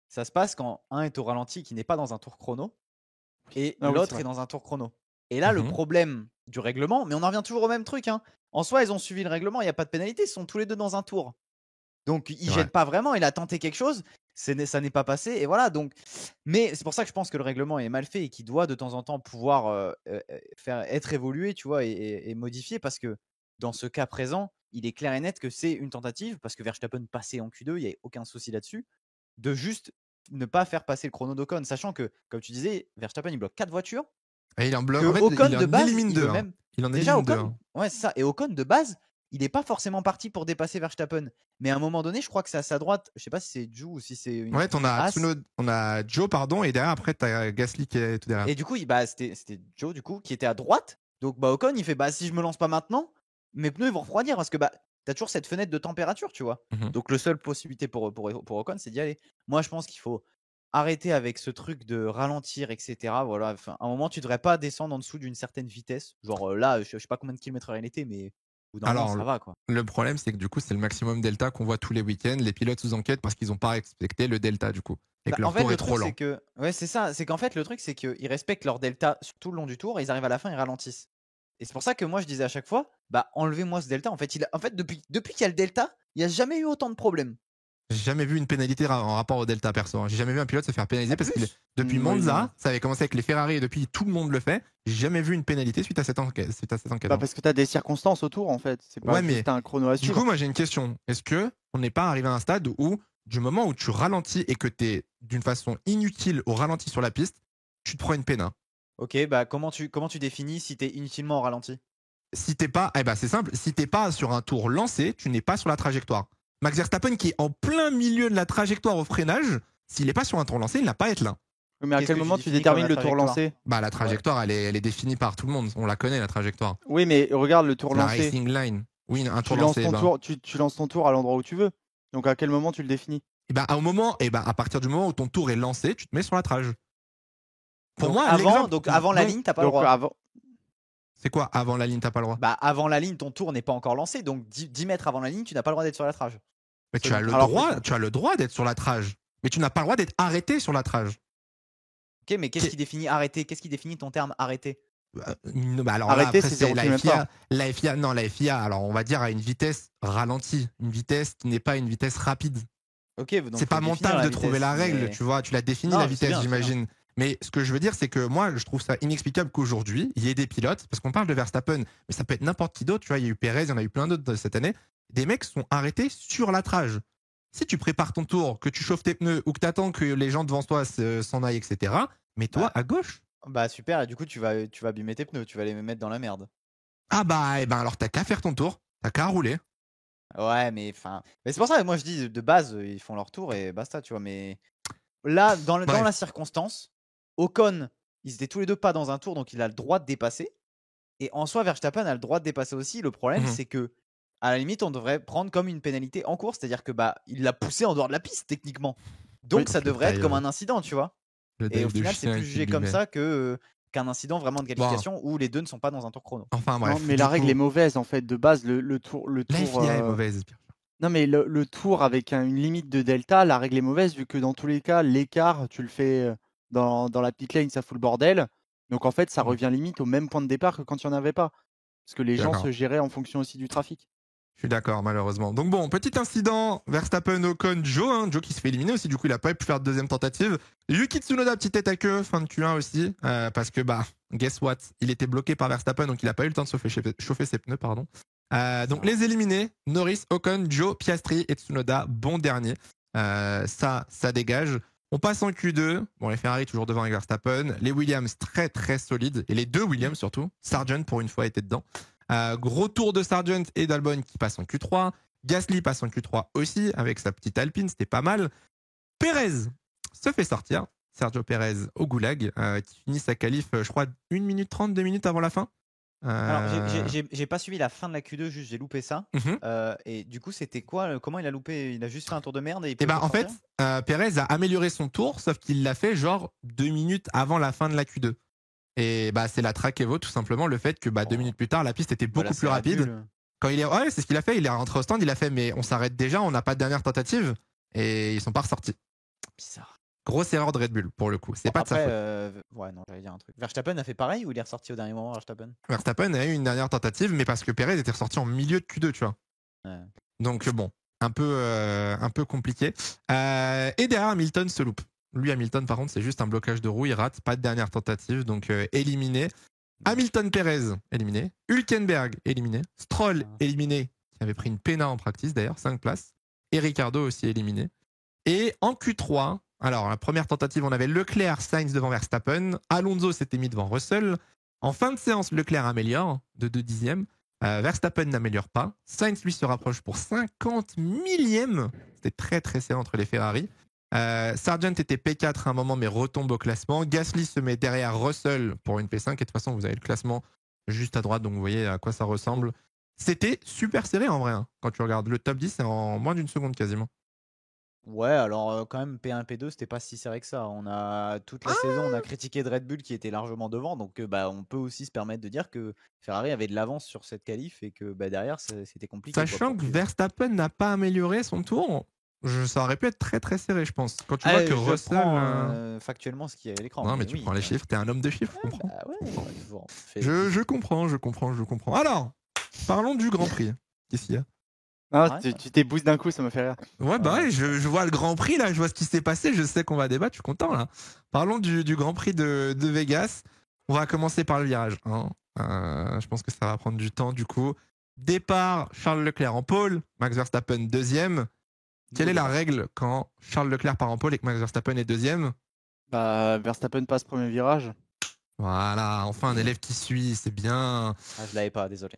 ça se passe quand un est au ralenti qui n'est pas dans un tour chrono et l'autre est dans un tour chrono. Et là, le problème du règlement, mais on en revient toujours au même truc, hein. En soi, ils ont suivi le règlement, il n'y a pas de pénalité, ils sont tous les deux dans un tour. Donc, il ne gêne pas vraiment, il a tenté quelque chose, ça n'est pas passé, et voilà. Donc, mais c'est pour ça que je pense que le règlement est mal fait et qu'il doit de temps en temps pouvoir être évolué, tu vois, et modifié, parce que dans ce cas présent, il est clair et net que c'est une tentative, parce que Verstappen passait en Q2, il n'y a aucun souci là-dessus, de juste ne pas faire passer le chrono d'Ocon, sachant que, comme tu disais, Verstappen, il bloque 4 voitures. Et il en bloque, Ocon de base, il en déjà Ocon, ouais, c'est ça. Et Ocon de base, il n'est pas forcément parti pour dépasser Verstappen. Mais à un moment donné, je crois que c'est à sa droite. Je ne sais pas si c'est Zhou ou si c'est une. Ouais, on a Zhou, pardon, et derrière, après, tu as Gasly qui est tout derrière. Et du coup, c'était Zhou, du coup, qui était à droite. Donc, bah, Ocon, il fait bah, si je me lance pas maintenant, mes pneus ils vont refroidir parce que bah, tu as toujours cette fenêtre de température, tu vois. Donc, la seule possibilité pour Ocon, c'est d'y aller. Moi, je pense qu'il faut arrêter avec ce truc de ralentir, etc. Voilà. Enfin, à un moment, tu devrais pas descendre en dessous d'une certaine vitesse. Genre là, je sais pas combien de kilomètres heure il était, mais. Alors, ça va, quoi. Le problème, c'est que du coup, c'est le maximum delta qu'on voit tous les week-ends. Les pilotes sous enquête parce qu'ils n'ont pas respecté le delta, du coup. Et que leur tour est trop lent. Ouais, c'est ça. C'est qu'en fait, le truc, c'est qu'ils respectent leur delta tout le long du tour et ils arrivent à la fin, ils ralentissent. Et c'est pour ça que moi, je disais à chaque fois, bah, enlevez-moi ce delta. En fait, depuis qu'il y a le delta, il n'y a jamais eu autant de problèmes. J'ai jamais vu une pénalité en rapport au delta, perso. J'ai jamais vu un pilote se faire pénaliser parce que depuis Monza, ça avait commencé avec les Ferrari et depuis tout le monde le fait. J'ai jamais vu une pénalité suite à cette enquête. Bah parce que tu as des circonstances autour, en fait. C'est pas juste un chrono à suivre. Du coup, moi j'ai une question. Est-ce que on n'est pas arrivé à un stade où, du moment où tu ralentis et que tu es d'une façon inutile au ralenti sur la piste, tu te prends une pénale? Ok, bah comment tu définis si tu es inutilement au ralenti? Si t'es pas, c'est simple. Si t'es pas sur un tour lancé, tu n'es pas sur la trajectoire. Max Verstappen qui est en plein milieu de la trajectoire au freinage, s'il n'est pas sur un tour lancé, il n'a pas à être là. Mais à quel moment tu détermines le tour lancé? Bah la trajectoire, elle est définie par tout le monde. On la connaît, la trajectoire. Oui, mais regarde le tour lancé. La racing line. Oui, un tour lancé. Tu lances ton tour à l'endroit où tu veux. Donc à quel moment tu le définis? À partir du moment où ton tour est lancé, tu te mets sur la trage. Pour moi, avant la ligne, t'as pas le droit. C'est quoi avant la ligne, t'as pas le droit? Bah avant la ligne, ton tour n'est pas encore lancé, donc 10 mètres avant la ligne, tu n'as pas le droit d'être sur la trage. Mais tu as le droit d'être sur la trage, mais tu n'as pas le droit d'être arrêté sur la trage. Ok, mais qu'est-ce qui définit arrêté? Qu'est-ce qui définit ton terme arrêté? Alors arrêté, c'est la FIA. La FIA, alors on va dire à une vitesse ralentie, une vitesse qui n'est pas une vitesse rapide. Ok, donc c'est pas mon taf de trouver la règle, tu vois, tu l'as défini la vitesse, j'imagine. Mais ce que je veux dire, c'est que moi, je trouve ça inexplicable qu'aujourd'hui, il y ait des pilotes, parce qu'on parle de Verstappen, mais ça peut être n'importe qui d'autre. Tu vois, il y a eu Perez, il y en a eu plein d'autres cette année. Des mecs sont arrêtés sur la trage. Si tu prépares ton tour, que tu chauffes tes pneus ou que tu attends que les gens devant toi s'en aillent, etc., mets-toi à gauche. Bah super, et du coup, tu vas abîmer tes pneus, tu vas les mettre dans la merde. Ah bah, et ben alors t'as qu'à faire ton tour, t'as qu'à rouler. Ouais, mais c'est pour ça que moi je dis de base, ils font leur tour et basta, tu vois. Mais là, dans la circonstance, Ocon, ils étaient tous les deux pas dans un tour, donc il a le droit de dépasser. Et en soi, Verstappen a le droit de dépasser aussi. Le problème, c'est que, à la limite, on devrait prendre comme une pénalité en course, c'est-à-dire que il l'a poussé en dehors de la piste techniquement. Donc ça devrait être comme un incident, tu vois. Et au final, c'est plus jugé comme ça qu'un incident vraiment de qualification où les deux ne sont pas dans un tour chrono. Enfin bref. Non, mais la règle est mauvaise en fait. De base, le tour. La FIA est mauvaise. Non, mais le tour avec une limite de delta, la règle est mauvaise vu que dans tous les cas, l'écart, tu le fais dans la pit lane, ça fout le bordel. Donc en fait, ça revient limite au même point de départ que quand il n'y en avait pas. Parce que les gens se géraient en fonction aussi du trafic. Je suis d'accord, malheureusement. Donc bon, petit incident, Verstappen, Ocon, Joe qui se fait éliminer aussi, du coup il a pas pu faire de deuxième tentative. Yuki Tsunoda, petite tête à queue, fin de Q1 aussi, parce que guess what, il était bloqué par Verstappen, donc il a pas eu le temps de chauffer ses pneus, pardon. Donc les éliminés, Norris, Ocon, Joe, Piastri et Tsunoda, bon dernier. Ça dégage. On passe en Q2, bon les Ferrari toujours devant avec Verstappen, les Williams très très solides, et les deux Williams surtout, Sargent pour une fois était dedans. Gros tour de Sargent et d'Albon qui passe en Q3. Gasly passe en Q3 aussi avec sa petite Alpine, c'était pas mal. Perez se fait sortir. Sergio Perez au goulag qui finit sa qualif, je crois, 1 minute 30, 2 minutes avant la fin. Alors, j'ai pas suivi la fin de la Q2, juste j'ai loupé ça. Et du coup, c'était quoi? Comment il a loupé? Il a juste fait un tour de merde et en fait, Perez a amélioré son tour, sauf qu'il l'a fait genre 2 minutes avant la fin de la Q2. Et c'est la track Evo, tout simplement, le fait que 2 minutes plus tard, la piste était beaucoup plus rapide. Quand il est, c'est ce qu'il a fait. Il est rentré au stand, il a fait, mais on s'arrête déjà, on n'a pas de dernière tentative, et ils sont pas ressortis. Bizarre. Grosse erreur de Red Bull pour le coup. C'est pas après, de sa faute. Ouais, non, j'allais dire un truc. Verstappen a fait pareil ou il est ressorti au dernier moment, Verstappen? Verstappen a eu une dernière tentative, mais parce que Perez était ressorti en milieu de Q2, tu vois. Ouais. Donc bon, un peu compliqué. Et derrière, Hamilton se loupe. Lui, Hamilton, par contre, c'est juste un blocage de roue, il rate, pas de dernière tentative, donc éliminé. Hamilton, Perez, éliminé. Hülkenberg, éliminé. Stroll, éliminé, qui avait pris une pénale en practice d'ailleurs, 5 places. Et Ricciardo aussi éliminé. Et en Q3, alors la première tentative, on avait Leclerc, Sainz devant Verstappen. Alonso s'était mis devant Russell. En fin de séance, Leclerc améliore de 2 dixièmes. Verstappen n'améliore pas. Sainz, lui, se rapproche pour 50 millièmes. C'était très très serré entre les Ferrari. Sargent était P4 à un moment, mais retombe au classement. Gasly se met derrière Russell pour une P5. Et de toute façon, vous avez le classement juste à droite, donc vous voyez à quoi ça ressemble. C'était super serré en vrai. Quand tu regardes le top 10, c'est en moins d'une seconde quasiment. Ouais, alors quand même P1, P2, c'était pas si serré que ça. On a toute la saison, on a critiqué de Red Bull qui était largement devant, donc on peut aussi se permettre de dire que Ferrari avait de l'avance sur cette qualif et que derrière c'était compliqué. Sachant que Verstappen n'a pas amélioré son tour, ça aurait pu être très très serré, je pense. Quand tu vois que Russell factuellement ce qu'il y a à l'écran. Non, mais tu prends les chiffres, t'es un homme de chiffres, je comprends. Je comprends. Alors, parlons du Grand Prix. Qu'est-ce qu'il y a? Ah, tu t'es boosté d'un coup, ça me fait rire. Ouais, je vois le Grand Prix là, je vois ce qui s'est passé, je sais qu'on va débattre, je suis content là. Parlons du Grand Prix de Vegas. On va commencer par le virage 1. Je pense que ça va prendre du temps du coup. Départ, Charles Leclerc en pole, Max Verstappen deuxième. Quelle est la règle quand Charles Leclerc part en pole et que Max Verstappen est deuxième? Verstappen passe premier virage. Voilà, enfin un élève qui suit, c'est bien. Je l'avais pas, désolé.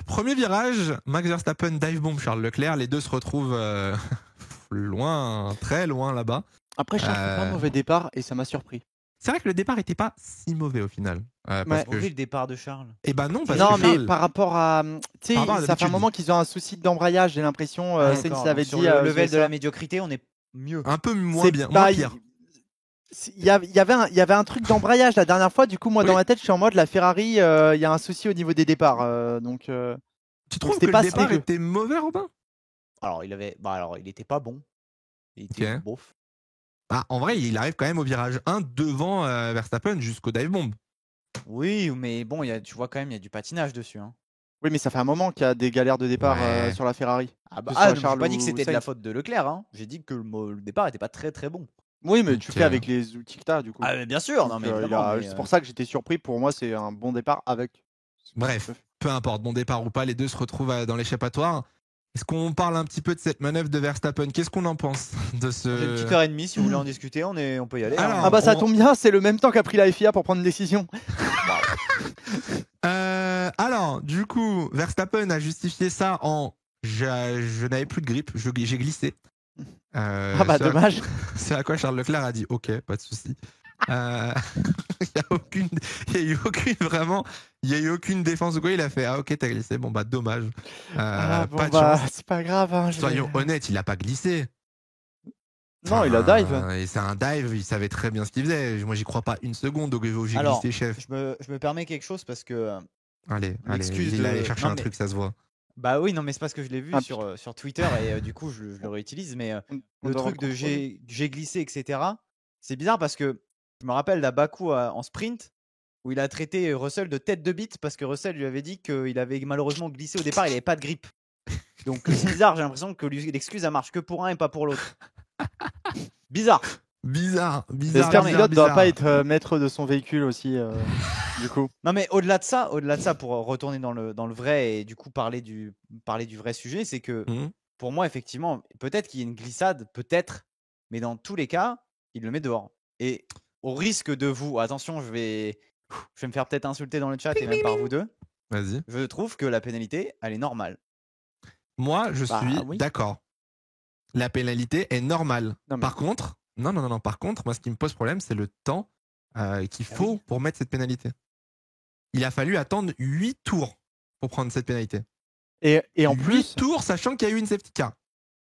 Premier virage, Max Verstappen dive bomb Charles Leclerc, les deux se retrouvent loin, très loin là-bas. Après, Charles fait pas un mauvais départ et ça m'a surpris. C'est vrai que le départ était pas si mauvais au final. Parce que le départ de Charles. Non, parce que mais Charles... par rapport à, tu sais, ça fait un moment qu'ils ont un souci d'embrayage, j'ai l'impression. Sainz l'avait dit. Sur le level de la médiocrité, on est mieux. Un peu moins bien, moins pire. Il y avait un truc d'embrayage la dernière fois, du coup moi dans ma tête je suis en mode la Ferrari, il y a un souci au niveau des départs, donc tu trouves que le départ était mauvais, Robin? Alors il était pas bon, il était bof. En vrai il arrive quand même au virage 1 devant Verstappen jusqu'au dive bomb. Oui, mais bon, tu vois quand même il y a du patinage dessus. Oui, mais ça fait un moment qu'il y a des galères de départ sur la Ferrari. J'ai pas dit que c'était de la faute de Leclerc, j'ai dit que le départ était pas très très bon. Oui, mais tu fais avec les outils que tu as, du coup. Ah, mais bien sûr. Non, mais c'est pour ça que j'étais surpris. Pour moi, c'est un bon départ avec. Bref, peu importe, bon départ ou pas, les deux se retrouvent dans l'échappatoire. Est-ce qu'on parle un petit peu de cette manœuvre de Verstappen? Qu'est-ce qu'on en pense de ce... J'ai une petite heure et demie, si vous voulez en discuter, on peut y aller. Alors, ça tombe bien, c'est le même temps qu'a pris la FIA pour prendre une décision. Alors, du coup, Verstappen a justifié ça en je n'avais plus de grippe, j'ai glissé. Dommage. C'est à quoi Charles Leclerc a dit ok, pas de souci. Il y a eu aucune défense de quoi. Il a fait ok, t'as glissé, bon bah dommage. Pas de chance. C'est pas grave. Hein, soyons honnêtes, il a pas glissé. Non, il a dive. Et c'est un dive, il savait très bien ce qu'il faisait. Moi, j'y crois pas une seconde, donc j'ai glissé, chef. Je me permets quelque chose parce que. Allez, il allait chercher un truc, ça se voit. Bah oui, non, mais c'est parce que je l'ai vu sur Twitter et du coup, je le réutilise. Mais le truc de j'ai glissé, etc., c'est bizarre parce que je me rappelle d'à Bakou en sprint où il a traité Russell de tête de bite parce que Russell lui avait dit qu'il avait malheureusement glissé au départ, il n'avait pas de grippe. Donc c'est bizarre, j'ai l'impression que l'excuse, elle marche que pour un et pas pour l'autre. Bizarre. Bizarre. J'espère que le pilote ne doit pas être maître de son véhicule aussi, du coup. Non, mais au-delà de ça, pour retourner dans le vrai et du coup parler du vrai sujet, c'est que pour moi, effectivement, peut-être qu'il y a une glissade, peut-être, mais dans tous les cas, il le met dehors. Et au risque de vous, attention, je vais me faire peut-être insulter dans le chat et même par vous deux. Vas-y. Je trouve que la pénalité, elle est normale. Moi, je suis d'accord. La pénalité est normale. Par contre, non. Par contre, moi, ce qui me pose problème, c'est le temps qu'il faut pour mettre cette pénalité. Il a fallu attendre 8 tours pour prendre cette pénalité. Et en plus, 8 tours, sachant qu'il y a eu une safety car.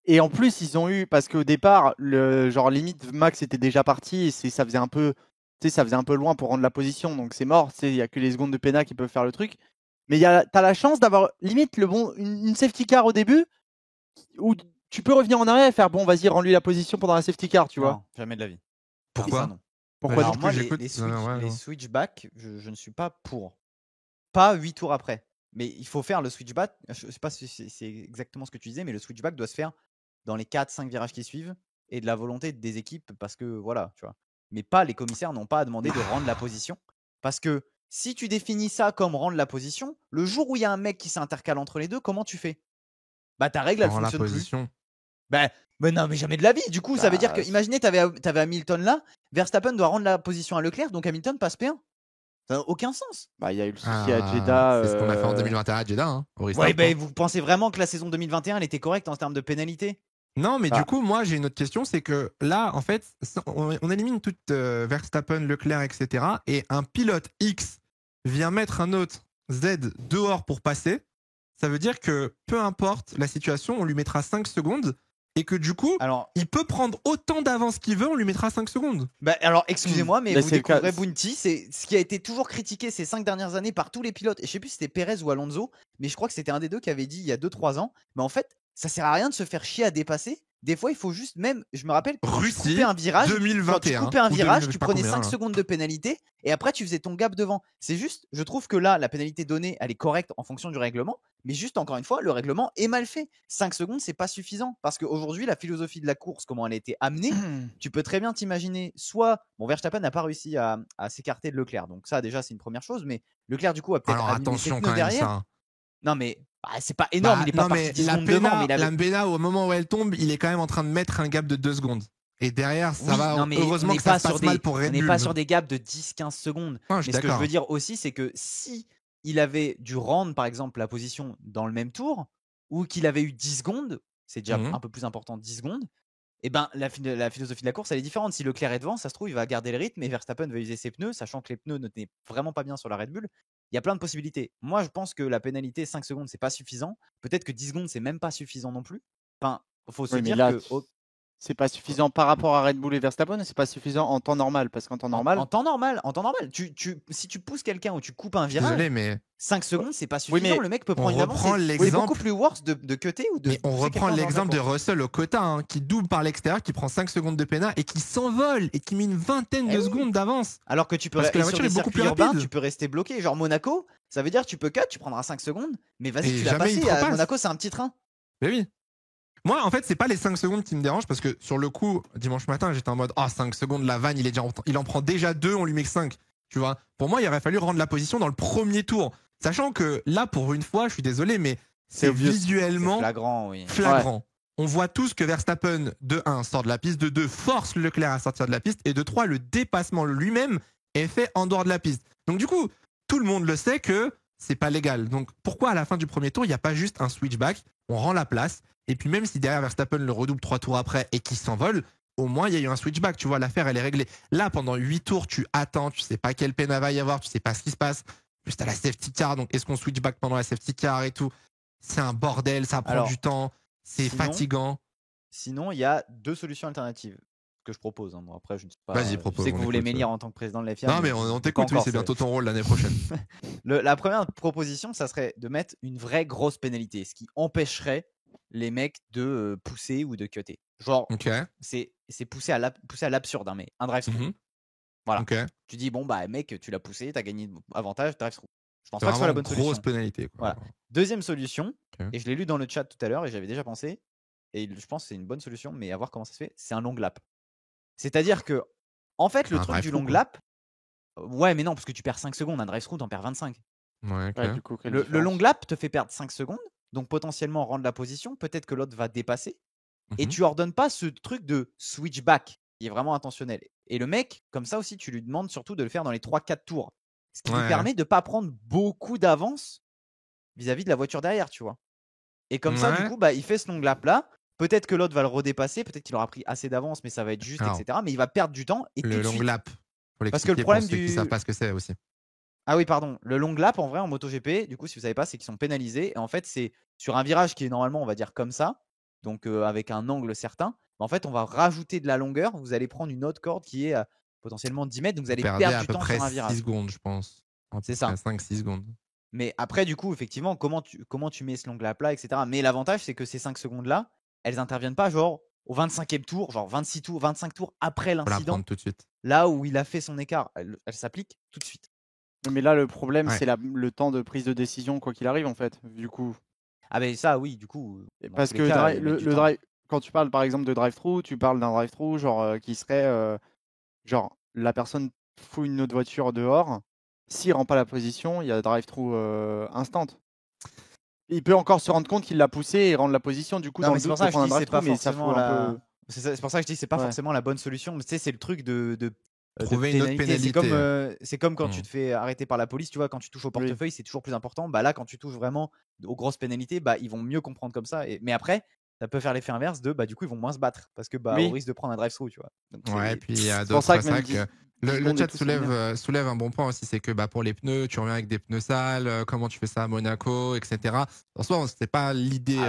Et en plus, ils ont eu, parce qu'au départ, limite, Max était déjà parti et ça faisait un peu loin pour rendre la position, donc c'est mort. Il n'y a que les secondes de pénal qui peuvent faire le truc. Mais t'as la chance d'avoir limite une safety car au début où tu peux revenir en arrière et faire bon, vas-y, rends-lui la position pendant la safety car, tu vois. Non, jamais de la vie. Pourquoi non. Pourquoi Alors, moi, les switchbacks, je ne suis pas pour. Pas 8 tours après. Mais il faut faire le switchback. Je ne sais pas si c'est exactement ce que tu disais, mais le switchback doit se faire dans les 4-5 virages qui suivent et de la volonté des équipes parce que voilà, tu vois. Mais pas les commissaires n'ont pas à demander de rendre la position parce que si tu définis ça comme rendre la position, le jour où il y a un mec qui s'intercale entre les deux, comment tu fais? Bah ta règle elle fonctionne plus. Bah non, mais jamais de la vie. Du coup, ça veut dire que imaginez t'avais Hamilton là, Verstappen doit rendre la position à Leclerc, donc Hamilton passe P1. Ça n'a aucun sens. Bah, il y a eu le souci à Jeddah. C'est ce qu'on a fait en 2021 à Jeddah. Hein, vous pensez vraiment que la saison 2021 elle était correcte en termes de pénalité? Non, mais du coup, moi j'ai une autre question, c'est que là, en fait, on élimine toute Verstappen, Leclerc, etc. Et un pilote X vient mettre un autre Z dehors pour passer. Ça veut dire que peu importe la situation, on lui mettra 5 secondes. Et que du coup, il peut prendre autant d'avance qu'il veut, on lui mettra 5 secondes. Bah alors, excusez-moi, mais vous découvrez Bounty, c'est ce qui a été toujours critiqué ces 5 dernières années par tous les pilotes. Et je sais plus si c'était Perez ou Alonso, mais je crois que c'était un des deux qui avait dit il y a 2-3 ans. Mais en fait, ça sert à rien de se faire chier à dépasser. Des fois, il faut juste je me rappelle, Russie, tu coupais un virage, 2021, tu prenais 5 secondes de pénalité et après tu faisais ton gap devant. C'est juste, je trouve que là, la pénalité donnée, elle est correcte en fonction du règlement, mais juste encore une fois, le règlement est mal fait. 5 secondes, c'est pas suffisant parce qu'aujourd'hui, la philosophie de la course, comment elle a été amenée, tu peux très bien t'imaginer, Verstappen n'a pas réussi à s'écarter de Leclerc, donc ça déjà c'est une première chose, mais Leclerc du coup a peut-être abîmé ses pneus derrière. Ça. Non mais c'est pas énorme, il est pas parti 10 secondes devant. Mais la Mbena, au moment où elle tombe, il est quand même en train de mettre un gap de 2 secondes. Et derrière, ça va. Heureusement que ça se passe mal pour Red Bull. On n'est pas sur des gaps de 10-15 secondes. Non, mais ce que je veux dire aussi, c'est que si il avait dû rendre, par exemple, la position dans le même tour, ou qu'il avait eu 10 secondes, c'est déjà un peu plus important, 10 secondes, et ben la philosophie de la course, elle est différente. Si Leclerc est devant, ça se trouve, il va garder le rythme et Verstappen va user ses pneus, sachant que les pneus ne tenaient vraiment pas bien sur la Red Bull. Il y a plein de possibilités. Moi, je pense que la pénalité 5 secondes, c'est pas suffisant. Peut-être que 10 secondes, c'est même pas suffisant non plus. Enfin, faut se dire que c'est pas suffisant par rapport à Red Bull et Verstappen, c'est pas suffisant en temps normal parce qu'en temps normal. En temps normal, si tu pousses quelqu'un ou tu coupes un virage, désolé, mais 5 secondes, c'est pas suffisant. Le mec peut prendre une avance. C'est beaucoup plus worse de cutter ou de. Mais on reprend l'exemple de Russell au quota, qui double par l'extérieur, qui prend 5 secondes de pénal et qui s'envole et qui met une vingtaine de secondes d'avance. Alors que tu peux rester sur des circuits urbains, tu peux rester bloqué. Genre Monaco, ça veut dire tu peux cut, tu prendras 5 secondes, mais vas-y, tu l'as passé. À Monaco, c'est un petit train. Mais oui. Moi, en fait, c'est pas les 5 secondes qui me dérangent parce que sur le coup, dimanche matin, j'étais en mode 5 secondes, la vanne, il en prend déjà 2, on lui met que 5. Tu vois, pour moi, il aurait fallu rendre la position dans le premier tour. Sachant que là, pour une fois, je suis désolé, mais c'est visuellement flagrant. Oui. Flagrant. Ouais. On voit tous que Verstappen, de 1, sort de la piste, de 2, force Leclerc à sortir de la piste, et de 3, le dépassement lui-même est fait en dehors de la piste. Donc du coup, tout le monde le sait que c'est pas légal. Donc pourquoi à la fin du premier tour, il n'y a pas juste un switchback, on rend la place, et puis même si derrière Verstappen le redouble 3 tours après et qu'il s'envole, au moins il y a eu un switchback, tu vois, l'affaire elle est réglée. Là, pendant 8 tours, tu attends, tu sais pas quelle peine va y avoir, tu sais pas ce qui se passe, juste à la safety car, donc est-ce qu'on switchback pendant la safety car et tout. C'est un bordel, ça prend du temps, c'est fatigant. Sinon, il y a 2 solutions alternatives que je propose. Hein. Bon, après, je ne sais pas. Vas-y, propose. Je sais que vous voulez m'élire en tant que président de la FIA. Non, mais on t'écoute, oui, c'est bientôt ton rôle l'année prochaine. La première proposition, ça serait de mettre une vraie grosse pénalité, ce qui empêcherait les mecs de pousser ou de cutter. Genre, c'est poussé à l'absurde, hein, mais un drive-through. Voilà. Tu dis, bon, bah, mec, tu l'as poussé, t'as gagné avantage, drive-through. Je pense pas que ce soit la bonne solution. Grosse pénalité. Quoi. Voilà. Deuxième solution, et je l'ai lu dans le chat tout à l'heure et j'avais déjà pensé, et je pense que c'est une bonne solution, mais à voir comment ça se fait, c'est un long lap. C'est-à-dire que, en fait, le truc du long lap, ouais, mais non, parce que tu perds 5 secondes, un drive-through, t'en perds 25. Ouais, du coup, le long lap te fait perdre 5 secondes, donc potentiellement rendre la position, peut-être que l'autre va dépasser, et tu ordonnes pas ce truc de switchback, qui est vraiment intentionnel. Et le mec, comme ça aussi, tu lui demandes surtout de le faire dans les 3-4 tours. Ce qui lui permet de ne pas prendre beaucoup d'avance vis-à-vis de la voiture derrière, tu vois. Et comme ça, du coup, bah, il fait ce long lap-là. Peut-être que l'autre va le redépasser, peut-être qu'il aura pris assez d'avance, mais ça va être juste, etc. Mais il va perdre du temps. Et le long lap, parce que le problème qui ne savent pas ce que c'est aussi. Ah oui, pardon. Le long lap, en vrai, en MotoGP, du coup, si vous ne savez pas, c'est qu'ils sont pénalisés. Et en fait, c'est sur un virage qui est normalement, on va dire, comme ça, donc avec un angle certain. En fait, on va rajouter de la longueur. Vous allez prendre une autre corde qui est potentiellement 10 mètres, donc vous allez perdre du temps sur un virage. 6 secondes, je pense. C'est ça. 5-6 secondes. Mais après, du coup, effectivement, comment tu mets ce long lap-là, etc. Mais l'avantage, c'est que ces 5 secondes-là, elles interviennent pas genre au 25e tour, genre 26 tours, 25 tours après l'incident. Tout de suite. Là où il a fait son écart, elle s'applique tout de suite. Mais là, le problème, c'est le temps de prise de décision, quoi qu'il arrive, en fait, du coup. Ah ben ça, oui, du coup. Parce que le drive, quand tu parles, par exemple, de drive-through, tu parles d'un drive-through, genre, qui serait, genre, la personne fout une autre voiture dehors. S'il rend pas la position, il y a drive-through instant. Il peut encore se rendre compte qu'il l'a poussé et rendre la position. Du coup, non, dans mais c'est pour ça que je dis c'est pas forcément c'est pour ça que je dis c'est pas forcément la bonne solution. Mais tu sais, c'est le truc de trouver une autre pénalité. C'est comme quand tu te fais arrêter par la police, tu vois, quand tu touches au portefeuille, c'est toujours plus important. Bah là, quand tu touches vraiment aux grosses pénalités, bah ils vont mieux comprendre comme ça. Mais après, ça peut faire l'effet inverse de bah du coup ils vont moins se battre parce que bah au risque de prendre un drive-through, tu vois. Donc, et puis il y a d'autres sacs. Le chat soulève un bon point aussi, c'est que bah, pour les pneus, tu reviens avec des pneus sales, comment tu fais ça à Monaco, etc. En soi, c'est pas l'idée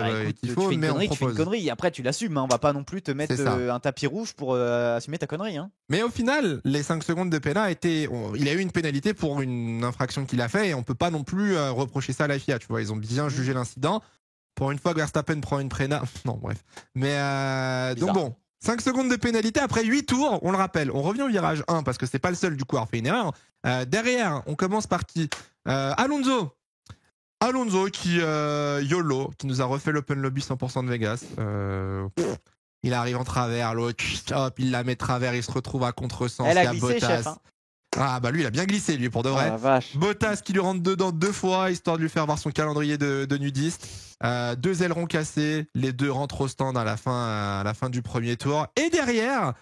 qu'il faut, mais on propose. Tu fais une connerie, après tu l'assumes, hein. On va pas non plus te mettre un tapis rouge pour assumer ta connerie. Hein. Mais au final, les 5 secondes de pénal il a eu une pénalité pour une infraction qu'il a fait et on peut pas non plus reprocher ça à la FIA, tu vois. Ils ont bien jugé l'incident. Pour une fois que Verstappen prend une préna, non bref. Mais donc bon. 5 secondes de pénalité après 8 tours, on le rappelle. On revient au virage 1 parce que c'est pas le seul du coup à avoir fait une erreur. Derrière, on commence par qui Alonso qui YOLO, qui nous a refait l'Open Lobby 100% de Vegas. Il arrive en travers, l'autre, hop, il la met de travers, il se retrouve à contresens. Elle a glissé, chef, hein. Ah bah lui il a bien glissé lui pour de vrai. Bottas qui lui rentre dedans 2 fois histoire de lui faire voir son calendrier de nudiste. 2 ailerons cassés, les 2 rentrent au stand à la fin du premier tour. Et derrière,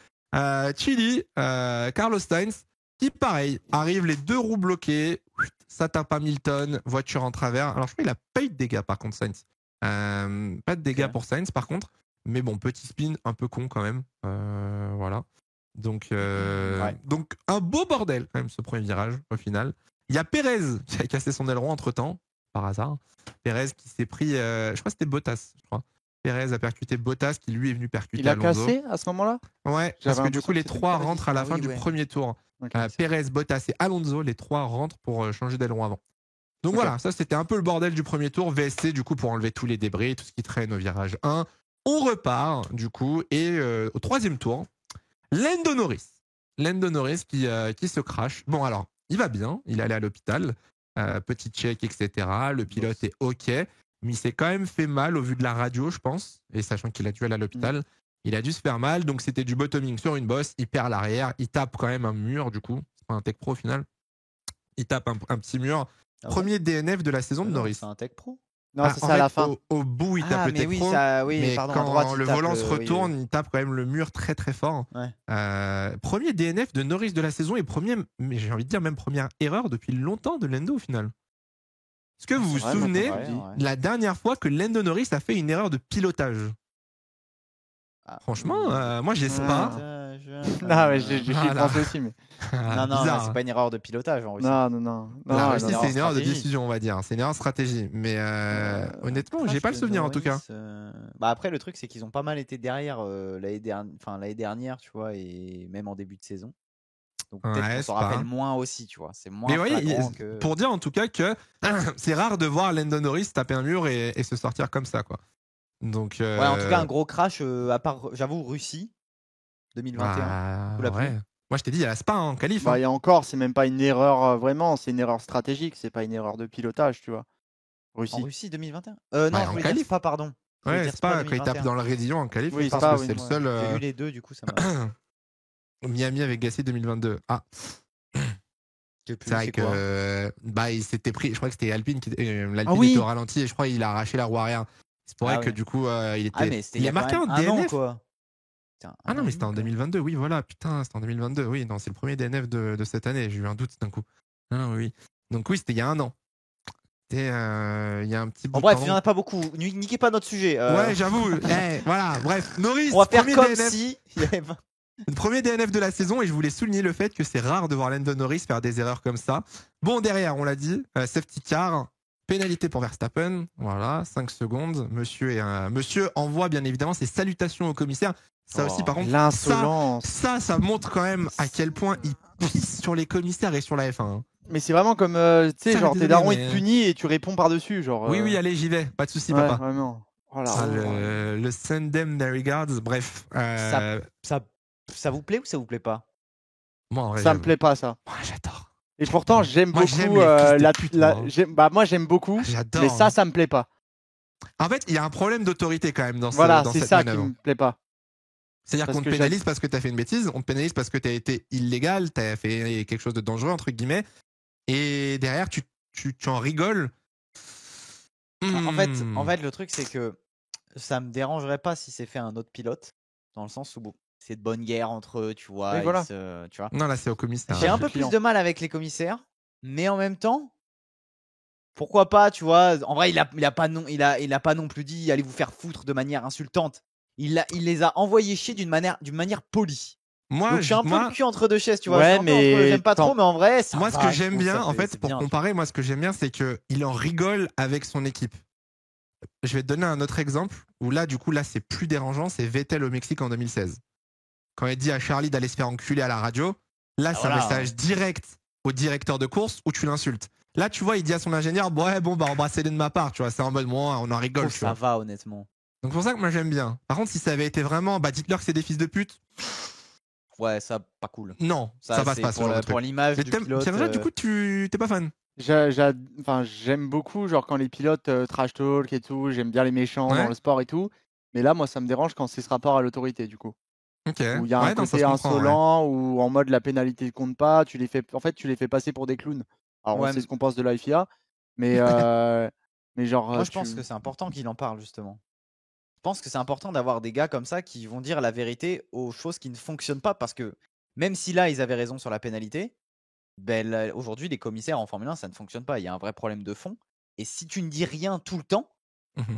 Chili, Carlos Sainz qui pareil arrive les 2 roues bloquées, ça tape Hamilton, voiture en travers. Alors je crois qu'il a pas eu de dégâts par contre Sainz. Pas de dégâts pour Sainz par contre, mais bon petit spin un peu con quand même. Voilà. Donc un beau bordel quand même ce premier virage au final. Il y a Pérez qui a cassé son aileron entre temps, par hasard. Pérez qui s'est pris, je crois que c'était Bottas, je crois. Pérez a percuté Bottas qui lui est venu percuter Alonso. Il a cassé à ce moment-là ? Ouais, parce que du coup les 3 rentrent à la fin du premier tour. Pérez, Bottas et Alonso, les 3 rentrent pour changer d'aileron avant. Donc voilà, ça c'était un peu le bordel du premier tour. VSC du coup pour enlever tous les débris, tout ce qui traîne au virage 1. On repart du coup et au 3e tour, Lando Norris qui se crache. Bon alors, il va bien, il est allé à l'hôpital, petit check, etc. Le pilote est OK. mais il s'est quand même fait mal au vu de la radio, je pense, et sachant qu'il a dû aller à l'hôpital. Il a dû se faire mal, donc c'était du bottoming sur une bosse, il perd l'arrière, il tape quand même un mur du coup, c'est pas un tech pro au final. Il tape un petit mur. Premier DNF de la saison de Norris. C'est un tech pro. Non, c'est ça à la fin. Au bout, il tape le tech pro. Mais pardon, quand droite, le volant se retourne, il tape quand même le mur très très fort. Ouais. Premier DNF de Norris de la saison et mais j'ai envie de dire même première erreur depuis longtemps de Lando au final. Est-ce que vous vous souvenez de la dernière fois que Lando Norris a fait une erreur de pilotage? Franchement, moi j'ai pas. Non, mais j'y pense aussi. Mais... non, c'est pas une erreur de pilotage en Russie. Non. La Russie, c'est une erreur de décision, on va dire. C'est une erreur de stratégie. Mais honnêtement, j'ai pas le souvenir en tout cas. Après, le truc, c'est qu'ils ont pas mal été derrière l'année dernière, tu vois, et même en début de saison. Donc peut-être qu'on s'en rappelle moins aussi, tu vois. C'est moins. Mais oui, pour dire en tout cas que c'est rare de voir Lando Norris taper un mur et se sortir comme ça, quoi. Donc, ouais, en tout cas, un gros crash, à part, j'avoue, Russie 2021. Ouais. Moi, je t'ai dit, il y a Spa en qualif. Il y a encore, c'est même pas une erreur vraiment, c'est une erreur stratégique, c'est pas une erreur de pilotage, tu vois. En Russie 2021 non, en qualif. Pas, pardon. Ouais, Spa, quand il tape dans le raidillon en qualif, oui, parce que c'est le seul. J'ai vu les deux, du coup, ça m'a. Miami avec Gasly 2022. C'est vrai que il s'était pris, je crois que c'était Alpine qui l'Alpine était au ralenti et je crois qu'il a arraché la roue arrière. C'est pour ça que du coup il était il a marqué un DNF quoi. Non mais c'était en 2022, oui voilà, putain, c'était en 2022. Oui, non, c'est le premier DNF de cette année, j'ai eu un doute d'un coup. Non, oui. Donc oui, c'était il y a un an. Il y a un petit bout bref, il n'y en a pas beaucoup. Niquez pas notre sujet. Ouais, j'avoue. Voilà, bref, Norris, on va faire comme DNF. si Le premier DNF de la saison et je voulais souligner le fait que c'est rare de voir Lando Norris faire des erreurs comme ça. Bon, derrière, on l'a dit, safety car, pénalité pour Verstappen, voilà, 5 secondes. Monsieur envoie bien évidemment ses salutations au commissaire. Ça aussi, par contre, l'insolence. Ça montre quand même à quel point il pisse sur les commissaires et sur la F1. Mais c'est vraiment comme, tu sais, genre tes darons ils te punissent et tu réponds par-dessus. Genre, Oui, allez, j'y vais, pas de soucis, papa. Vraiment. Le send them their regards, bref. Ça vous plaît ou ça vous plaît pas? Moi, en vrai, ça me plaît pas, ça. Moi, j'adore. Et pourtant, j'aime beaucoup moi, j'aime beaucoup. J'adore. Mais ça me plaît pas. En fait, il y a un problème d'autorité quand même dans c'est cette ça manœuvre. qui me plaît pas. C'est-à-dire qu'on te pénalise parce que tu as fait une bêtise, on te pénalise parce que tu as été illégal, tu as fait quelque chose de dangereux, entre guillemets, et derrière, tu en rigoles. En fait, le truc, c'est que ça me dérangerait pas si c'est fait un autre pilote, dans le sens où c'est de bonne guerre entre eux, tu vois. Tu vois. Non, là, c'est au commissaire. J'ai un peu plus de mal avec les commissaires, mais en même temps, pourquoi pas, tu vois. En vrai, il a pas non plus dit allez vous faire foutre de manière insultante. Il les a envoyés chier d'une manière polie. Donc, je suis un peu le cul entre deux chaises, tu vois. Ouais, mais j'aime pas trop, mais en vrai, ça moi, va, ce que j'aime bien, en fait, pour bien, comparer, moi, ce que j'aime bien, c'est qu'il en rigole avec son équipe. Je vais te donner un autre exemple où là, du coup, c'est plus dérangeant. C'est Vettel au Mexique en 2016. Quand il dit à Charlie d'aller se faire enculer à la radio, là, c'est un message direct au directeur de course où tu l'insultes. Là, tu vois, il dit à son ingénieur, embrassez-les de ma part, tu vois. C'est en mode, moi, on en rigole. Ça va, honnêtement. Donc, c'est pour ça que moi, j'aime bien. Par contre, si ça avait été vraiment, dites-leur que c'est des fils de pute. Ouais, ça, pas cool. Non, ça passe pas pour l'image du pilote. Pierre, du coup, t'es pas fan? J'aime beaucoup, genre quand les pilotes trash talk et tout, j'aime bien les méchants dans le sport et tout. Mais là, moi, ça me dérange quand c'est ce rapport à l'autorité, du coup. Ok. Où il y a un côté insolent, ou en mode la pénalité ne compte pas, tu les fais passer pour des clowns. Alors, on sait ce qu'on pense de la FIA, mais, mais genre. Moi, je pense que c'est important qu'il en parle, justement. Je pense que c'est important d'avoir des gars comme ça qui vont dire la vérité aux choses qui ne fonctionnent pas, parce que même si là, ils avaient raison sur la pénalité, aujourd'hui, les commissaires en Formule 1, ça ne fonctionne pas. Il y a un vrai problème de fond. Et si tu ne dis rien tout le temps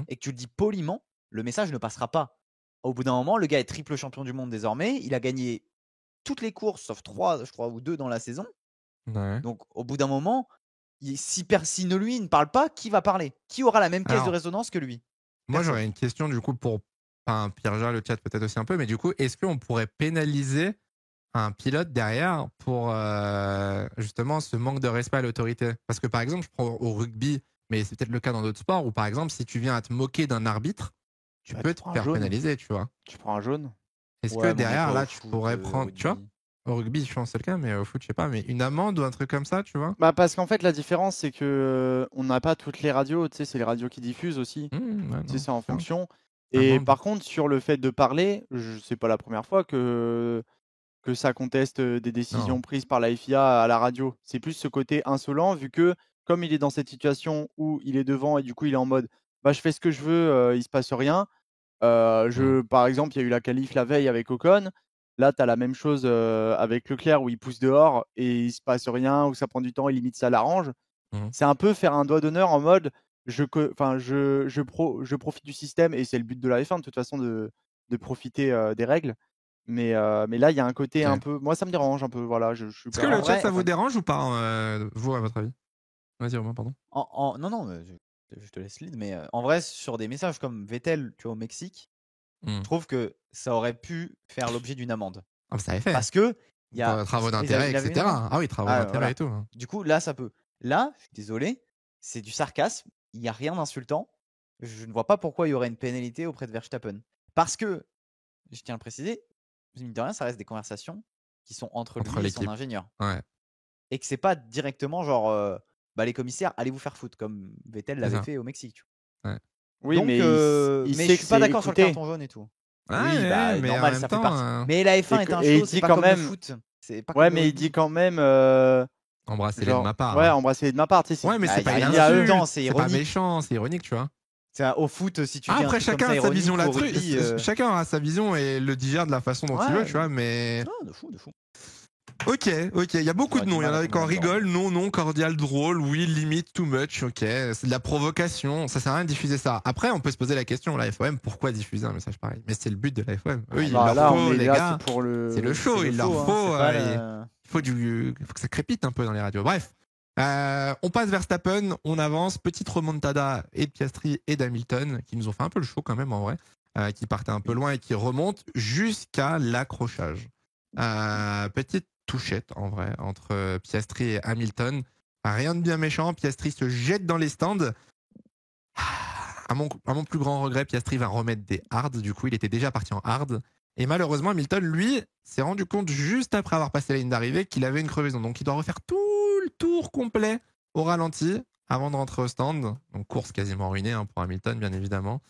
et que tu le dis poliment, le message ne passera pas. Au bout d'un moment, le gars est triple champion du monde désormais. Il a gagné toutes les courses, sauf 3, je crois, ou 2 dans la saison. Ouais. Donc, au bout d'un moment, si lui ne parle pas, qui va parler? Qui aura la même caisse de résonance que lui? Moi, j'aurais une question du coup pour Pierre-Jean, le chat peut-être aussi un peu, mais du coup, est-ce qu'on pourrait pénaliser un pilote derrière pour justement ce manque de respect à l'autorité? Parce que par exemple, je prends au rugby, mais c'est peut-être le cas dans d'autres sports, où par exemple, si tu viens à te moquer d'un arbitre, tu peux te faire pénaliser, tu vois. Tu prends un jaune. Est-ce que derrière, là, tu pourrais prendre, tu vois? Au rugby, je pense que c'est le cas, mais au foot, je sais pas. Mais une amende ou un truc comme ça, tu vois? Bah, parce qu'en fait, la différence, c'est que on n'a pas toutes les radios, tu sais, c'est les radios qui diffusent aussi. Ouais, Tu sais, c'est en bien. fonction. Et Amende. par contre, sur le fait de parler, c'est pas la première fois que ça conteste des décisions Non. prises par la FIA à la radio. C'est plus ce côté insolent, vu que comme il est dans cette situation où il est devant et du coup il est en mode bah, je fais ce que je veux, il se passe rien. Par exemple, il y a eu la qualif la veille avec Ocon. Là, tu as la même chose avec Leclerc où il pousse dehors et il se passe rien, où ça prend du temps et limite ça l'arrange. C'est un peu faire un doigt d'honneur en mode je profite du système et c'est le but de la F1 de toute façon de profiter des règles. Mais là, il y a un côté un peu. Moi, ça me dérange un peu. Voilà, je suis Est-ce que le chat, ça vous dérange ou pas, vous, à votre avis? Vas-y, Romain, pardon. Non, je te laisse lead, mais en vrai, sur des messages comme Vettel, tu vois, au Mexique, je trouve que ça aurait pu faire l'objet d'une amende. Ah, ça avait fait. Parce que il y a travaux d'intérêt, etc. Ah oui, travaux d'intérêt et tout. Du coup, là, ça peut. Là, je suis désolé, c'est du sarcasme. Il n'y a rien d'insultant. Je ne vois pas pourquoi il y aurait une pénalité auprès de Verstappen. Parce que, je tiens à le préciser, mine de rien, ça reste des conversations qui sont entre lui et son ingénieur. Ouais. Et que c'est pas directement genre, les commissaires, allez vous faire foutre, comme Vettel l'avait fait au Mexique. Ouais. Oui, donc, mais je suis pas d'accord sur le carton jaune et tout. Ah, oui, mais normal, ça fait partie. Mais la F1 est un show, c'est pas comme le foot. Ouais, mais il dit quand même. Embrassez-les de ma part. Ouais, embrassez-les de ma part. Ouais, mais c'est pas une insulte, c'est ironique. Pas méchant, c'est ironique, tu vois. Au foot, si tu dis après, chacun a sa vision là-dessus. Chacun a sa vision et le digère de la façon dont il veut, tu vois, mais. De fou. Ok, il y a beaucoup de noms. Il y en a qui en rigolent. Non, cordial, drôle, oui, limite, too much, ok. C'est de la provocation, ça sert à rien de diffuser ça. Après, on peut se poser la question, la FOM, pourquoi diffuser un message pareil? Mais c'est le but de la FOM. Eux, il leur faut, les gars, c'est le show, il leur faut. Il faut que ça crépite un peu dans les radios. Bref. On passe Verstappen, on avance. Petite remontada et de Piastri et d'Hamilton qui nous ont fait un peu le show quand même en vrai, qui partaient un peu loin et qui remontent jusqu'à l'accrochage. Petite touchette en vrai entre Piastri et Hamilton. Rien de bien méchant. Piastri se jette dans les stands. À mon plus grand regret, Piastri va remettre des hards. Du coup, il était déjà parti en hard. Et malheureusement, Hamilton, lui, s'est rendu compte juste après avoir passé la ligne d'arrivée qu'il avait une crevaison. Donc, il doit refaire tout le tour complet au ralenti avant de rentrer au stand. Donc, course quasiment ruinée pour Hamilton, bien évidemment.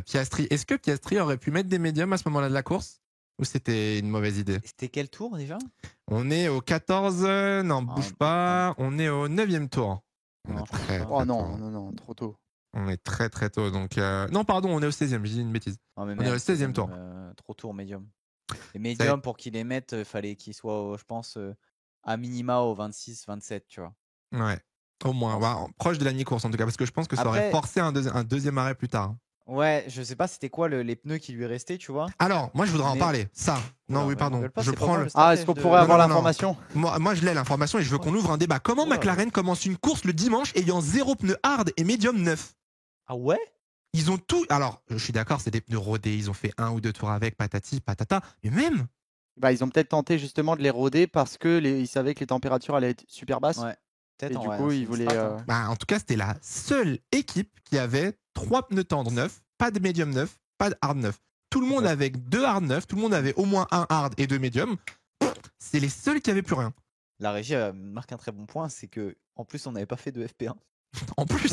Piastri, est-ce que Piastri aurait pu mettre des médiums à ce moment-là de la course? Ou c'était une mauvaise idée? C'était quel tour déjà? On est au 14. Non, bouge pas. On est au 9e tour. Non, trop tôt. On est très très tôt. Donc, non, pardon, on est au 16e. J'ai dit une bêtise. On est au 16e tour. Trop tôt, médium. Les médiums, pour qu'ils les mettent, il fallait qu'ils soient, je pense, à minima au 26-27, tu vois. Ouais, au moins. Proche de la mi-course en tout cas, parce que je pense que ça aurait forcé un deuxième arrêt plus tard. Ouais, je sais pas c'était quoi les pneus qui lui restaient, tu vois. Alors, moi je voudrais en parler. Ça. Non, oui, pardon. Je prends est-ce qu'on pourrait avoir l'information? Moi je l'ai l'information et je veux qu'on ouvre un débat. Comment McLaren commence une course le dimanche ayant 0 pneus hard et médium 9? Ah ouais? Ils ont tout. Alors, je suis d'accord, c'est des pneus rodés. Ils ont fait 1 ou 2 tours avec, patati, patata. Mais même. Ils ont peut-être tenté justement de les roder parce qu'ils savaient que les températures allaient être super basses. Ouais. Et du coup, ils voulaient. En tout cas, c'était la seule équipe qui avait 3 pneus tendres 9, pas de médium 9, pas de hard 9. Tout le monde avait 2 hard 9, tout le monde avait au moins 1 hard et 2 médium. C'est les seuls qui avaient plus rien. La régie marque un très bon point, c'est que en plus on n'avait pas fait de FP1. En plus.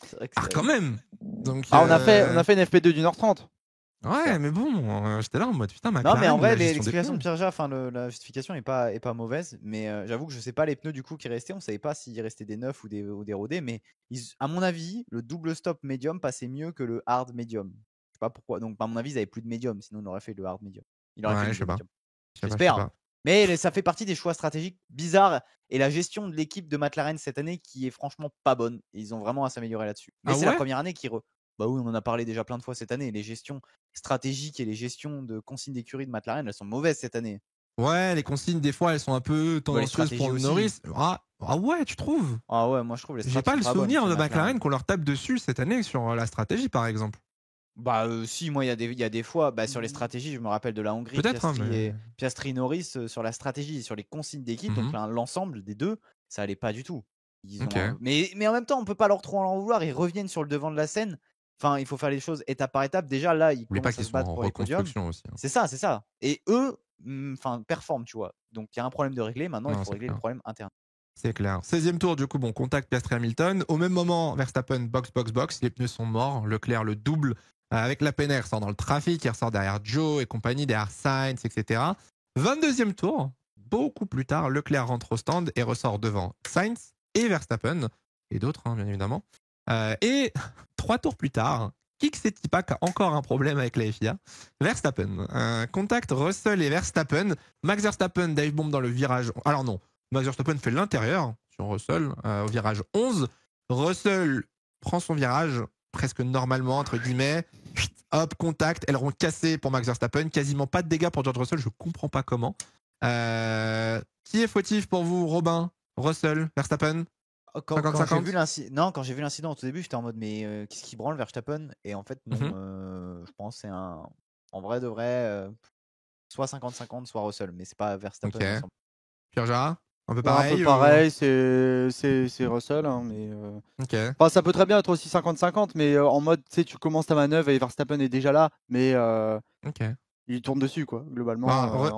C'est vrai que quand même. Donc, on a fait une FP2 d'1h30. Ouais, mais bon, j'étais là en mode putain, McLaren. Non, mais en vrai, l'explication de Pierre-Ja, la justification n'est pas mauvaise, mais j'avoue que je sais pas les pneus du coup qui restaient, on savait pas s'il restait des neufs ou des rodés, mais à mon avis, le double stop médium passait mieux que le hard médium. Je sais pas pourquoi, donc à mon avis, ils avaient plus de médium, sinon on aurait fait le hard médium. Il aurait fait le médium. J'espère. Mais ça fait partie des choix stratégiques bizarres et la gestion de l'équipe de McLaren cette année qui est franchement pas bonne. Ils ont vraiment à s'améliorer là-dessus. Mais c'est la première année qui Bah oui, on en a parlé déjà plein de fois cette année. Les gestions stratégiques et les gestions de consignes d'écurie de McLaren, elles sont mauvaises cette année. Ouais, les consignes, des fois, elles sont un peu tendancieuses pour le Norris. Ah ouais, tu trouves? Ah ouais, moi je trouve les stratégies. J'ai pas le souvenir de McLaren qu'on leur tape dessus cette année sur la stratégie, par exemple. Bah si, moi il y a des fois sur les stratégies, je me rappelle de la Hongrie, Piastri Norris sur la stratégie et sur les consignes d'équipe, donc l'ensemble des deux, ça allait pas du tout. Mais en même temps, on peut pas leur trop en vouloir, ils reviennent sur le devant de la scène. Enfin, il faut faire les choses étape par étape. Déjà là, ils commencent à se battre pour les podiums. Aussi, hein. C'est ça. Et eux, performe, tu vois. Donc il y a un problème de régler. Maintenant, il faut régler le problème interne. C'est clair. 16e tour, du coup, contact Piastri Hamilton. Au même moment, Verstappen, box. Les pneus sont morts. Leclerc le double avec la peine. Il ressort dans le trafic. Il ressort derrière Joe et compagnie, derrière Sainz, etc. 22e tour, beaucoup plus tard, Leclerc rentre au stand et ressort devant Sainz et Verstappen. Et d'autres, bien évidemment. Et 3 tours plus tard, Kik-Setipak a encore un problème avec la FIA. Verstappen. Contact Russell et Verstappen. Max Verstappen dive bomb dans le virage. Alors non. Max Verstappen fait l'intérieur sur Russell au virage 11. Russell prend son virage presque normalement, entre guillemets. Hop, contact. Aileron cassé pour Max Verstappen. Quasiment pas de dégâts pour George Russell. Je comprends pas comment. Qui est fautif pour vous, Robin? Russell? Verstappen? Quand j'ai vu l'incident au tout début, j'étais en mode mais qu'est-ce qui branle Verstappen? Et en fait, non. Je pense que c'est en vrai de vrai, soit 50-50, soit Russell. Mais c'est pas Verstappen. Ok. Pierre-Jarre? Un peu pareil, c'est Russell, hein, mais ça peut très bien être aussi 50-50, mais en mode, tu sais, tu commences ta manœuvre et Verstappen est déjà là, mais il tourne dessus, quoi, globalement.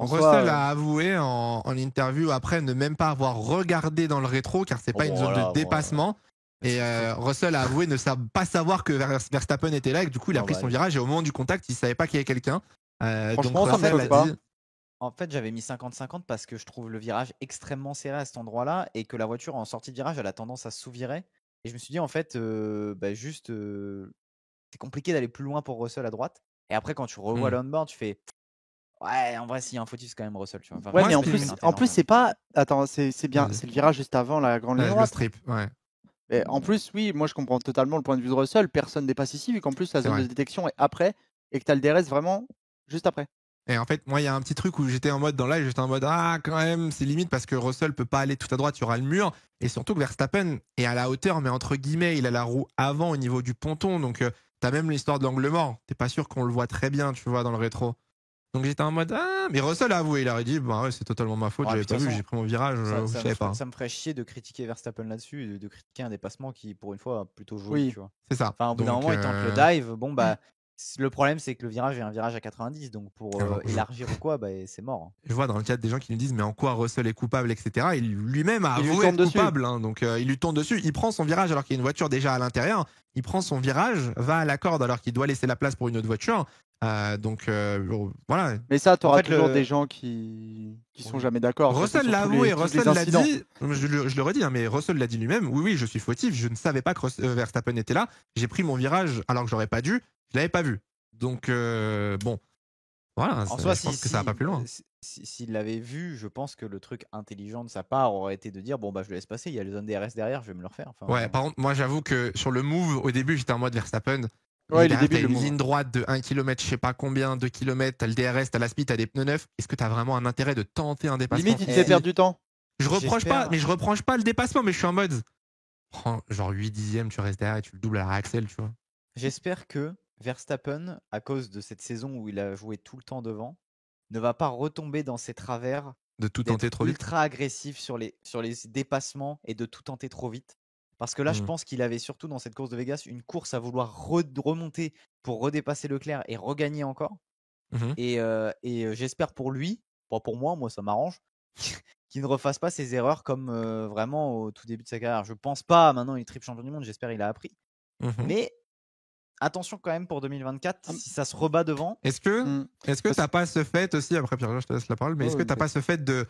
Russell a avoué en interview après ne même pas avoir regardé dans le rétro, car c'est pas une zone de dépassement. Et Russell a avoué ne pas savoir que Verstappen était là, et que du coup il a pris son virage, et au moment du contact, il savait pas qu'il y avait quelqu'un. Franchement, ça me pas. En fait, j'avais mis 50-50 parce que je trouve le virage extrêmement serré à cet endroit-là et que la voiture en sortie de virage, elle a tendance à se sous-virer. Et je me suis dit, en fait, c'est compliqué d'aller plus loin pour Russell à droite. Et après, quand tu revois l'onboard, tu fais ouais, en vrai, s'il y a un fautif, c'est quand même Russell. Tu vois. Enfin, ouais, mais en plus, c'est pas. Attends, c'est bien, c'est le virage juste avant la grande ligne droite. Le strip, ouais. Et en plus, oui, moi je comprends totalement le point de vue de Russell. Personne dépasse ici, vu qu'en plus la zone de détection est après et que tu as le DRS vraiment juste après. Et en fait, moi, il y a un petit truc où j'étais en mode dans live, j'étais en mode quand même, c'est limite parce que Russell peut pas aller tout à droite, il y aura le mur. Et surtout que Verstappen est à la hauteur, mais entre guillemets, il a la roue avant au niveau du ponton. Donc, t'as même l'histoire de l'angle mort. T'es pas sûr qu'on le voit très bien, tu vois, dans le rétro. Donc, j'étais en mode mais Russell a avoué, il aurait dit ouais, c'est totalement ma faute, j'avais pas vu, j'ai pris mon virage, je savais pas. Ça me ferait chier de critiquer Verstappen là-dessus, de critiquer un dépassement qui, pour une fois, a plutôt joué. Tu vois. C'est ça. Enfin, au bout d'un moment, il tente le dive. Bon, bah. Le problème, c'est que le virage est un virage à 90, donc pour élargir ou quoi, c'est mort. Je vois dans le chat des gens qui nous disent mais en quoi Russell est coupable, etc. Il lui-même a avoué être coupable, hein, donc il lui tourne dessus. Il prend son virage alors qu'il y a une voiture déjà à l'intérieur. Il prend son virage, va à la corde alors qu'il doit laisser la place pour une autre voiture. Donc voilà. Mais ça, tu auras toujours des gens qui sont jamais d'accord. Russell l'a avoué, Russell l'a dit. Je le redis, hein, mais Russell l'a dit lui-même. Oui, je suis fautif. Je ne savais pas que Verstappen était là. J'ai pris mon virage alors que j'aurais pas dû. Je l'avais pas vu. Donc bon, voilà. Je pense que ça va pas plus loin. S'il l'avait vu, je pense que le truc intelligent de sa part aurait été de dire bon bah je le laisse passer. Il y a les zones DRS derrière, je vais me le refaire. Enfin, ouais. Par contre, moi j'avoue que sur le move au début, j'étais en mode Verstappen. Ouais, t'as une ligne droite de 1 km, je sais pas combien, 2 km, t'as le DRS, t'as la speed, t'as des pneus neufs. Est-ce que t'as vraiment un intérêt de tenter un dépassement? Limite, il te fait perdre du temps. Je reproche pas le dépassement, mais je suis en mode prends genre 8 dixièmes, tu restes derrière et tu le doubles à la réaxel, tu vois. J'espère que Verstappen, à cause de cette saison où il a joué tout le temps devant, ne va pas retomber dans ses travers de tout tenter trop vite, ultra agressif sur les dépassements et de tout tenter trop vite. Parce que là, je pense qu'il avait surtout dans cette course de Vegas une course à vouloir remonter pour redépasser Leclerc et regagner encore. Et j'espère pour lui, pour moi ça m'arrange, qu'il ne refasse pas ses erreurs comme vraiment au tout début de sa carrière. Je pense pas, maintenant il est triple champion du monde, j'espère qu'il a appris. Mais attention quand même pour 2024, si ça se rebat devant. Est-ce que t'as pas ce fait aussi, après Pierre, je te laisse la parole, mais est-ce que t'as pas ce fait de,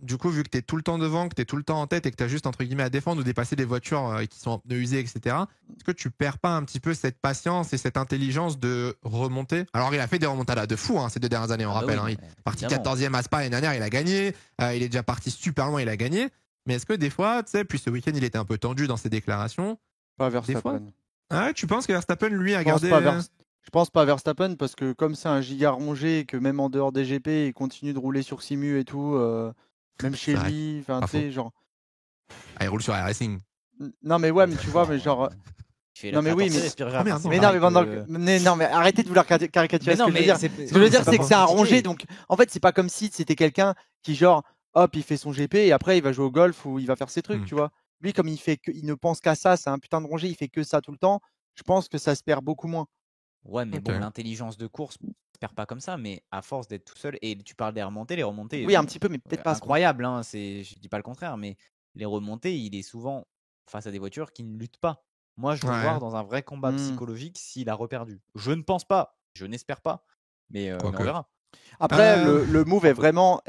du coup, vu que t'es tout le temps devant, que t'es tout le temps en tête et que t'as juste entre guillemets à défendre ou dépasser des voitures qui sont en pneus usés, etc. Est-ce que tu perds pas un petit peu cette patience et cette intelligence de remonter? Alors il a fait des remontadas de fou ces 2 dernières années, on rappelle. Il est parti 14e à Spa l'année dernière, il a gagné. Il est déjà parti super loin, il a gagné. Mais est-ce que des fois, tu sais, puis ce week-end il était un peu tendu dans ses déclarations. Pas Verstappen. Tu penses que Verstappen, lui, a gardé... Je pense pas Verstappen parce que comme c'est un giga rongé et que même en dehors des GP, il continue de rouler sur Simu et tout, même chez lui, enfin tu sais, genre... il roule sur iRacing. Non mais ouais, mais tu vois, mais genre... Non mais oui, mais arrêtez de vouloir caricaturer ce que je veux dire. Ce que je veux dire, c'est que c'est un rongé, donc en fait, c'est pas comme si c'était quelqu'un qui genre, hop, il fait son GP et après il va jouer au golf ou il va faire ses trucs, tu vois. Lui, comme il ne pense qu'à ça, c'est un putain de rongé, il fait que ça tout le temps. Je pense que ça se perd beaucoup moins. Ouais, mais bon, l'intelligence de course, n'espère pas comme ça, mais à force d'être tout seul, et tu parles des remontées, les remontées. Oui, un petit peu, mais peut-être pas incroyable, hein, je dis pas le contraire, mais les remontées, il est souvent face à des voitures qui ne luttent pas. Moi, je veux voir dans un vrai combat psychologique s'il a reperdu. Je ne pense pas, je n'espère pas, mais on verra. Après, le move est vraiment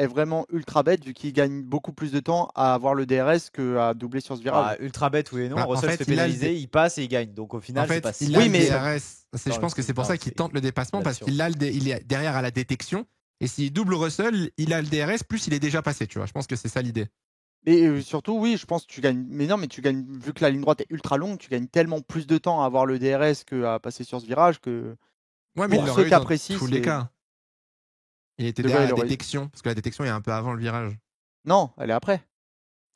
ultra bête vu qu'il gagne beaucoup plus de temps à avoir le DRS qu'à doubler sur ce virage. Ultra bête, oui et non. Russell se fait pénaliser, il passe et il gagne. Donc au final, c'est pas si oui, mais je pense que c'est pour ça qu'il tente le dépassement parce qu'il il est derrière à la détection. Et s'il double Russell, il a le DRS, plus il est déjà passé, tu vois. Je pense que c'est ça l'idée. Et surtout, oui, je pense que tu gagnes. Mais non, mais tu gagnes, vu que la ligne droite est ultra longue, tu gagnes tellement plus de temps à avoir le DRS qu'à passer sur ce virage que. Ouais, mais pour ceux qui apprécient. Tous les cas. Il était derrière la détection, parce que la détection est un peu avant le virage. Non, elle est après.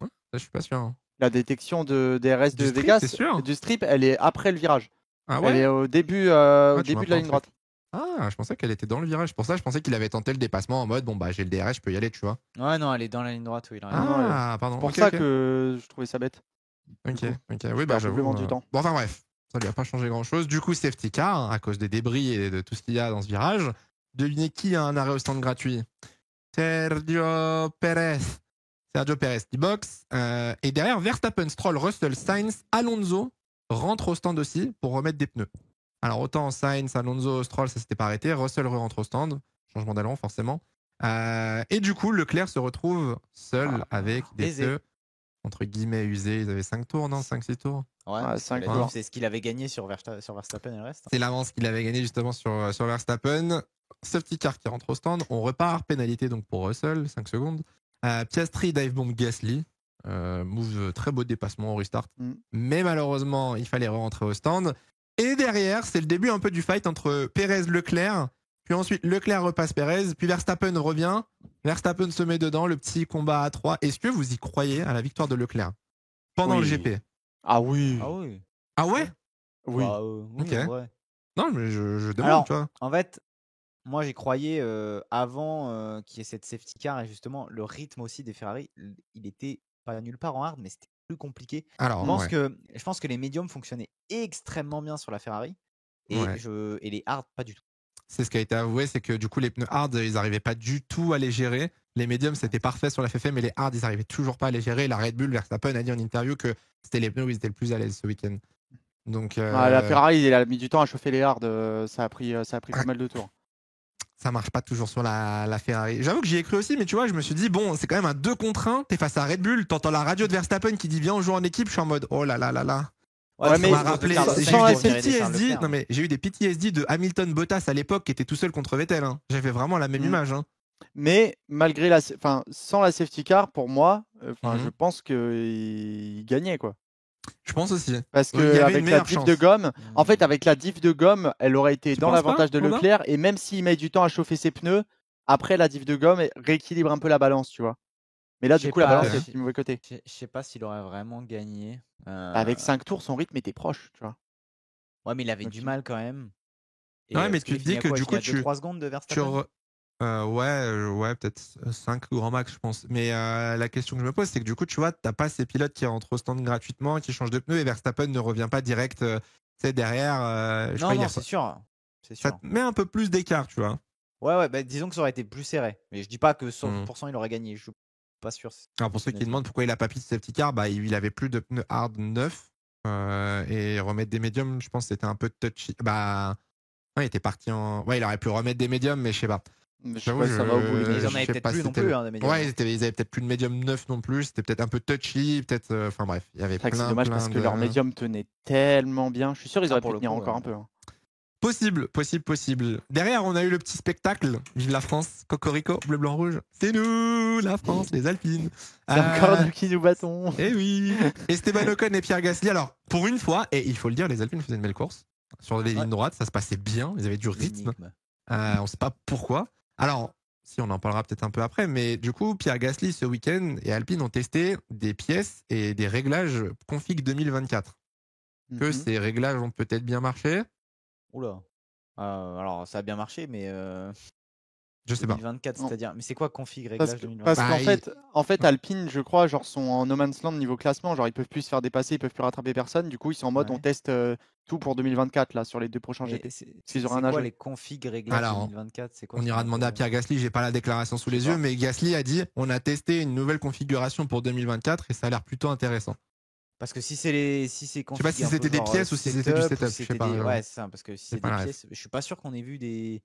Ouais, ça, je suis pas sûr. Hein. La détection de DRS de Vegas, du strip, elle est après le virage. Ah ouais. Elle est au début de la ligne droite. Ah, je pensais qu'elle était dans le virage. Pour ça, je pensais qu'il avait tenté le dépassement en mode bon bah j'ai le DRS, je peux y aller, tu vois. Ouais, non, elle est dans la ligne droite, oui. Pardon. C'est pour ça que je trouvais ça bête. Ok. Oui, bah j'avoue. Du temps. Bon, enfin bref, ça lui a pas changé grand chose. Du coup, safety car hein, à cause des débris et de tout ce qu'il y a dans ce virage. Devinez qui a un arrêt au stand gratuit? Sergio Pérez qui boxe. Et derrière, Verstappen, Stroll, Russell, Sainz, Alonso rentrent au stand aussi pour remettre des pneus. Alors autant Sainz, Alonso, Stroll, ça s'était pas arrêté. Russell rentre au stand. Changement d'allon, forcément. Et du coup, Leclerc se retrouve seul avec des pneus entre guillemets usés. Ils avaient 5 tours, non? 5-6 tours? Ouais, 5 tours. C'est ce qu'il avait gagné sur Verstappen et le reste. C'est l'avance qu'il avait gagné justement sur Verstappen. Safety car qui rentre au stand. On repart. Pénalité donc pour Russell, 5 secondes. Piastri, dive bomb Gasly. Move très beau dépassement au restart. Mais malheureusement, il fallait rentrer au stand. Et derrière, c'est le début un peu du fight entre Pérez et Leclerc. Puis ensuite, Leclerc repasse Pérez. Puis Verstappen revient. Verstappen se met dedans. Le petit combat à 3. Est-ce que vous y croyez à la victoire de Leclerc pendant le GP? Ah oui. Ah ouais? Oui. Ok. Ouais. Non, mais je demande, alors, tu vois. En fait, moi j'y croyais avant qu'il y ait cette safety car, et justement le rythme aussi des Ferrari, il était pas nulle part en hard, mais c'était plus compliqué. Alors, je pense que les médiums fonctionnaient extrêmement bien sur la Ferrari et les hard pas du tout. C'est ce qui a été avoué, c'est que du coup les pneus hard ils n'arrivaient pas du tout à les gérer. Les médiums c'était parfait sur la FFM, mais les hard ils n'arrivaient toujours pas à les gérer. La Red Bull, Verstappen a dit en interview que c'était les pneus où ils étaient le plus à l'aise ce week-end. Donc la Ferrari elle a mis du temps à chauffer les hard, ça a pris pas mal de tours. Ça marche pas toujours sur la Ferrari. J'avoue que j'y ai cru aussi, mais tu vois, je me suis dit, bon, c'est quand même un 2 contre 1. T'es face à Red Bull, t'entends la radio de Verstappen qui dit, viens, on joue en équipe. Je suis en mode, oh là là là là. Ouais, mais ça m'a rappelé. J'ai eu des PTSD de Hamilton Bottas à l'époque qui était tout seul contre Vettel. Hein. J'avais vraiment la même image. Hein. Mais malgré sans la safety car, pour moi, je pense qu'il gagnait quoi. Je pense aussi. Parce que avec la diff de gomme, en fait, avec la diff de gomme, elle aurait été dans l'avantage de Leclerc. Et même s'il met du temps à chauffer ses pneus, après la diff de gomme rééquilibre un peu la balance, tu vois. Mais là, du coup, la balance est du mauvais côté. Je sais pas s'il aurait vraiment gagné. Avec 5 tours, son rythme était proche, tu vois. Ouais, mais il avait du mal quand même. Ouais, mais tu te dis que du coup, tu 3 secondes de Verstappen. Ouais, peut-être 5 grand max, je pense. Mais la question que je me pose, c'est que du coup, tu vois, t'as pas ces pilotes qui rentrent au stand gratuitement, qui changent de pneus, et Verstappen ne revient pas direct derrière. Non, c'est sûr. Ça te met un peu plus d'écart, tu vois. Ouais, bah, disons que ça aurait été plus serré. Mais je dis pas que 100% il aurait gagné. Je suis pas sûr. Alors pour ceux qui demandent pourquoi il a pas pris de safety car, bah, il avait plus de pneus hard neufs. Et remettre des médiums, je pense que c'était un peu touchy. Bah, non, il était parti en. Ouais, il aurait pu remettre des médiums, mais je sais pas. Ça va au bout. Ils en avaient peut-être plus non plus, des médiums. Ouais, ils avaient peut-être plus de médium neuf non plus. C'était peut-être un peu touchy, peut-être. Enfin bref, il y avait plein. C'est dommage parce que leur médium tenait tellement bien. Je suis sûr qu'ils auraient pu tenir encore un peu. Possible. Derrière, on a eu le petit spectacle. Vive la France, Cocorico, bleu, blanc, rouge. C'est nous, la France, les Alpines. C'est encore nous qui nous battons. Eh oui. Esteban Ocon et Pierre Gasly. Alors, pour une fois, et il faut le dire, les Alpines faisaient une belle course. Sur les lignes droites, ça se passait bien. Ils avaient du rythme. On ne sait pas pourquoi. Alors, si on en parlera peut-être un peu après, mais du coup, Pierre Gasly, ce week-end, et Alpine ont testé des pièces et des réglages config 2024. Que ces réglages ont peut-être bien marché. Oula. Alors, ça a bien marché, mais Je sais pas. 2024, c'est-à-dire, mais c'est quoi config réglage 2024? Parce qu'en fait, Alpine, je crois, genre sont en no man's land niveau classement, genre ils peuvent plus se faire dépasser, ils peuvent plus rattraper personne. Du coup, ils sont en mode on teste tout pour 2024 là sur les 2 prochains GP. C'est quoi les configs réglages 2024? C'est quoi? On ira demander à Pierre Gasly, j'ai pas la déclaration sous les yeux, mais Gasly a dit on a testé une nouvelle configuration pour 2024 et ça a l'air plutôt intéressant. Parce que si c'est les je sais pas si c'était des pièces ou si c'était du setup, je sais pas. Ouais, c'est ça, parce que si c'est des pièces, je suis pas sûr qu'on ait vu des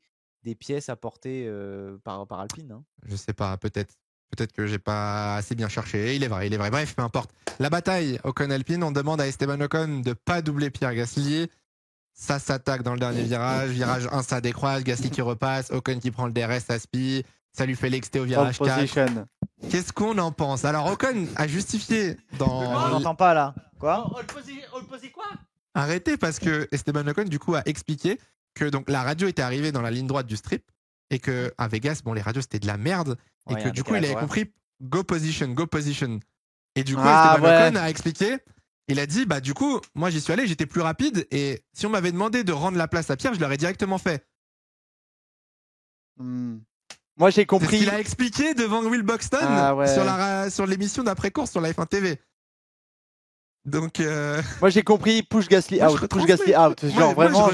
pièces apportées par Alpine. Hein. Je sais pas, peut-être que j'ai pas assez bien cherché. Il est vrai. Bref, peu importe. La bataille Ocon-Alpine, on demande à Esteban Ocon de pas doubler Pierre Gasly. Ça s'attaque dans le dernier virage. Virage 1, ça décroise. Gasly qui repasse. Ocon qui prend le DRS, ça spie. Ça lui fait l'exté au virage 4. Qu'est-ce qu'on en pense? Alors Ocon a justifié dans... On n'entend pas là. Quoi? On le posait quoi? Arrêtez, parce que Esteban Ocon du coup a expliqué que donc la radio était arrivée dans la ligne droite du strip et que à Vegas, bon, les radios c'était de la merde et que du coup il avait compris go position. Et du coup Esteban Ocon a expliqué, il a dit bah du coup moi j'y suis allé, j'étais plus rapide et si on m'avait demandé de rendre la place à Pierre, je l'aurais directement fait. Moi j'ai compris. C'est ce qu'il a expliqué devant Will Buxton sur l'émission d'après-course sur la F1 TV. Donc moi j'ai compris, push Gasly out. Genre vraiment.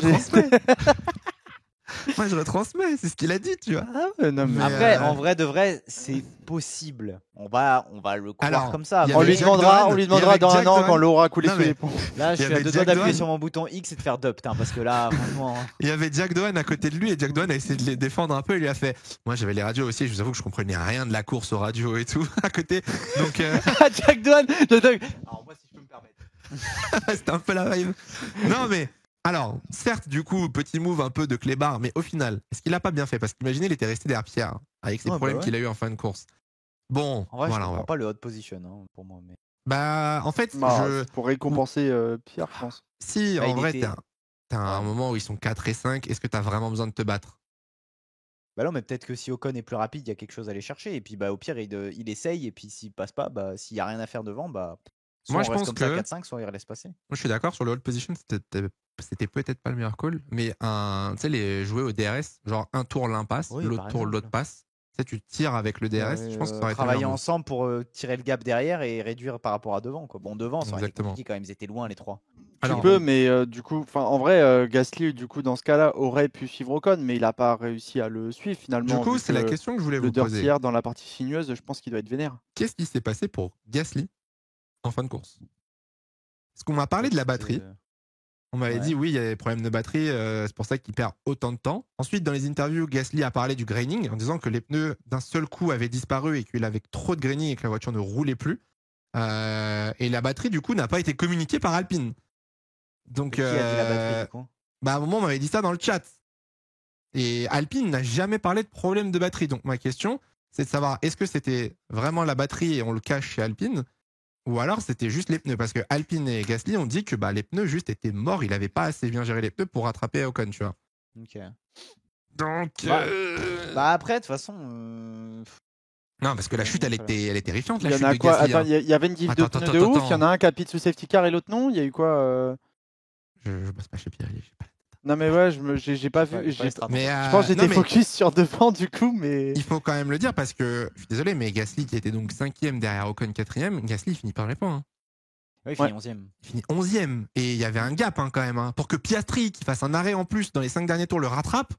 Moi je retransmets, c'est ce qu'il a dit, tu vois. Après, en vrai de vrai, c'est possible. On va le croire comme ça. On lui demandera dans un an quand l'eau aura coulé sous les ponts. Là, je suis à deux doigts d'appuyer sur mon bouton X et de faire dupt, parce que là, franchement. Il y avait Jack Doohan à côté de lui et Jack Doohan a essayé de les défendre un peu. Il lui a fait. Moi, j'avais les radios aussi. Je vous avoue que je comprenais rien de la course aux radios et tout à côté. Donc. Jack Doohan. Alors moi, si je peux me permettre. C'était un peu la vibe. Non mais. Alors, certes, du coup, petit move un peu de clébard, mais au final, est-ce qu'il a pas bien fait? Parce qu'imaginez, il était resté derrière Pierre, avec ses problèmes qu'il a eu en fin de course. Bon, en vrai, je comprends pas le hot position pour moi. Mais... Bah, en fait, pour récompenser Pierre, je pense. Si, en vrai, t'as un moment où ils sont 4 et 5, est-ce que t'as vraiment besoin de te battre? Bah non, mais peut-être que si Ocon est plus rapide, il y a quelque chose à aller chercher. Et puis, bah, au pire, il essaye. Et puis, s'il passe pas, bah, s'il y a rien à faire devant, bah. Soit moi, je pense comme que 4-5, soit il laisse passer. Moi, je suis d'accord sur le hold position, c'était peut-être pas le meilleur call, mais tu sais, les jouer au DRS, genre un tour l'un passe, l'autre tour l'autre passe. Tu sais, tu tires avec le DRS. Je pense que ça aurait été travailler ensemble pour tirer le gap derrière et réduire par rapport à devant. Quoi. Bon, devant, ça aurait été compliqué quand même. Ils étaient loin les trois. Tu peux, mais du coup, en vrai, Gasly, du coup, dans ce cas-là, aurait pu suivre Ocon, mais il n'a pas réussi à le suivre finalement. Du coup, c'est la question que je voulais vous poser. Le dirtier dans la partie sinueuse, je pense qu'il doit être vénère. Qu'est-ce qui s'est passé pour Gasly en fin de course? Parce qu'on m'a parlé de la batterie. On m'avait dit oui, il y a des problèmes de batterie, c'est pour ça qu'il perd autant de temps. Ensuite, dans les interviews, Gasly a parlé du graining en disant que les pneus d'un seul coup avaient disparu et qu'il avait trop de graining et que la voiture ne roulait plus. Et la batterie, du coup, n'a pas été communiquée par Alpine. Donc, qui a dit la batterie, du coup? Bah, à un moment, on m'avait dit ça dans le chat. Et Alpine n'a jamais parlé de problème de batterie. Donc, ma question, c'est de savoir est-ce que c'était vraiment la batterie et on le cache chez Alpine? Ou alors c'était juste les pneus, parce que Alpine et Gasly ont dit que les pneus juste étaient morts, il n'avait pas assez bien géré les pneus pour rattraper Ocon, tu vois. Ok. Donc. Après, de toute façon. Non, parce que la chute, elle est terrifiante. Il y en a quoi? Attends, il y avait une diff de pneus de ouf, il y en a un qui a pit sous safety car et l'autre non. Il y a eu quoi? Je bosse pas chez Pirelli, je sais pas. Non mais ouais, j'ai pas vu. Mais je pense que j'étais focus sur devant du coup, mais. Il faut quand même le dire parce que je suis désolé, mais Gasly qui était donc 5ème derrière Ocon 4ème, Gasly finit par les points. Hein. Oui, il finit 11ème. Il finit 11ème et il y avait un gap quand même. Pour que Piastri qui fasse un arrêt en plus dans les 5 derniers tours le rattrape.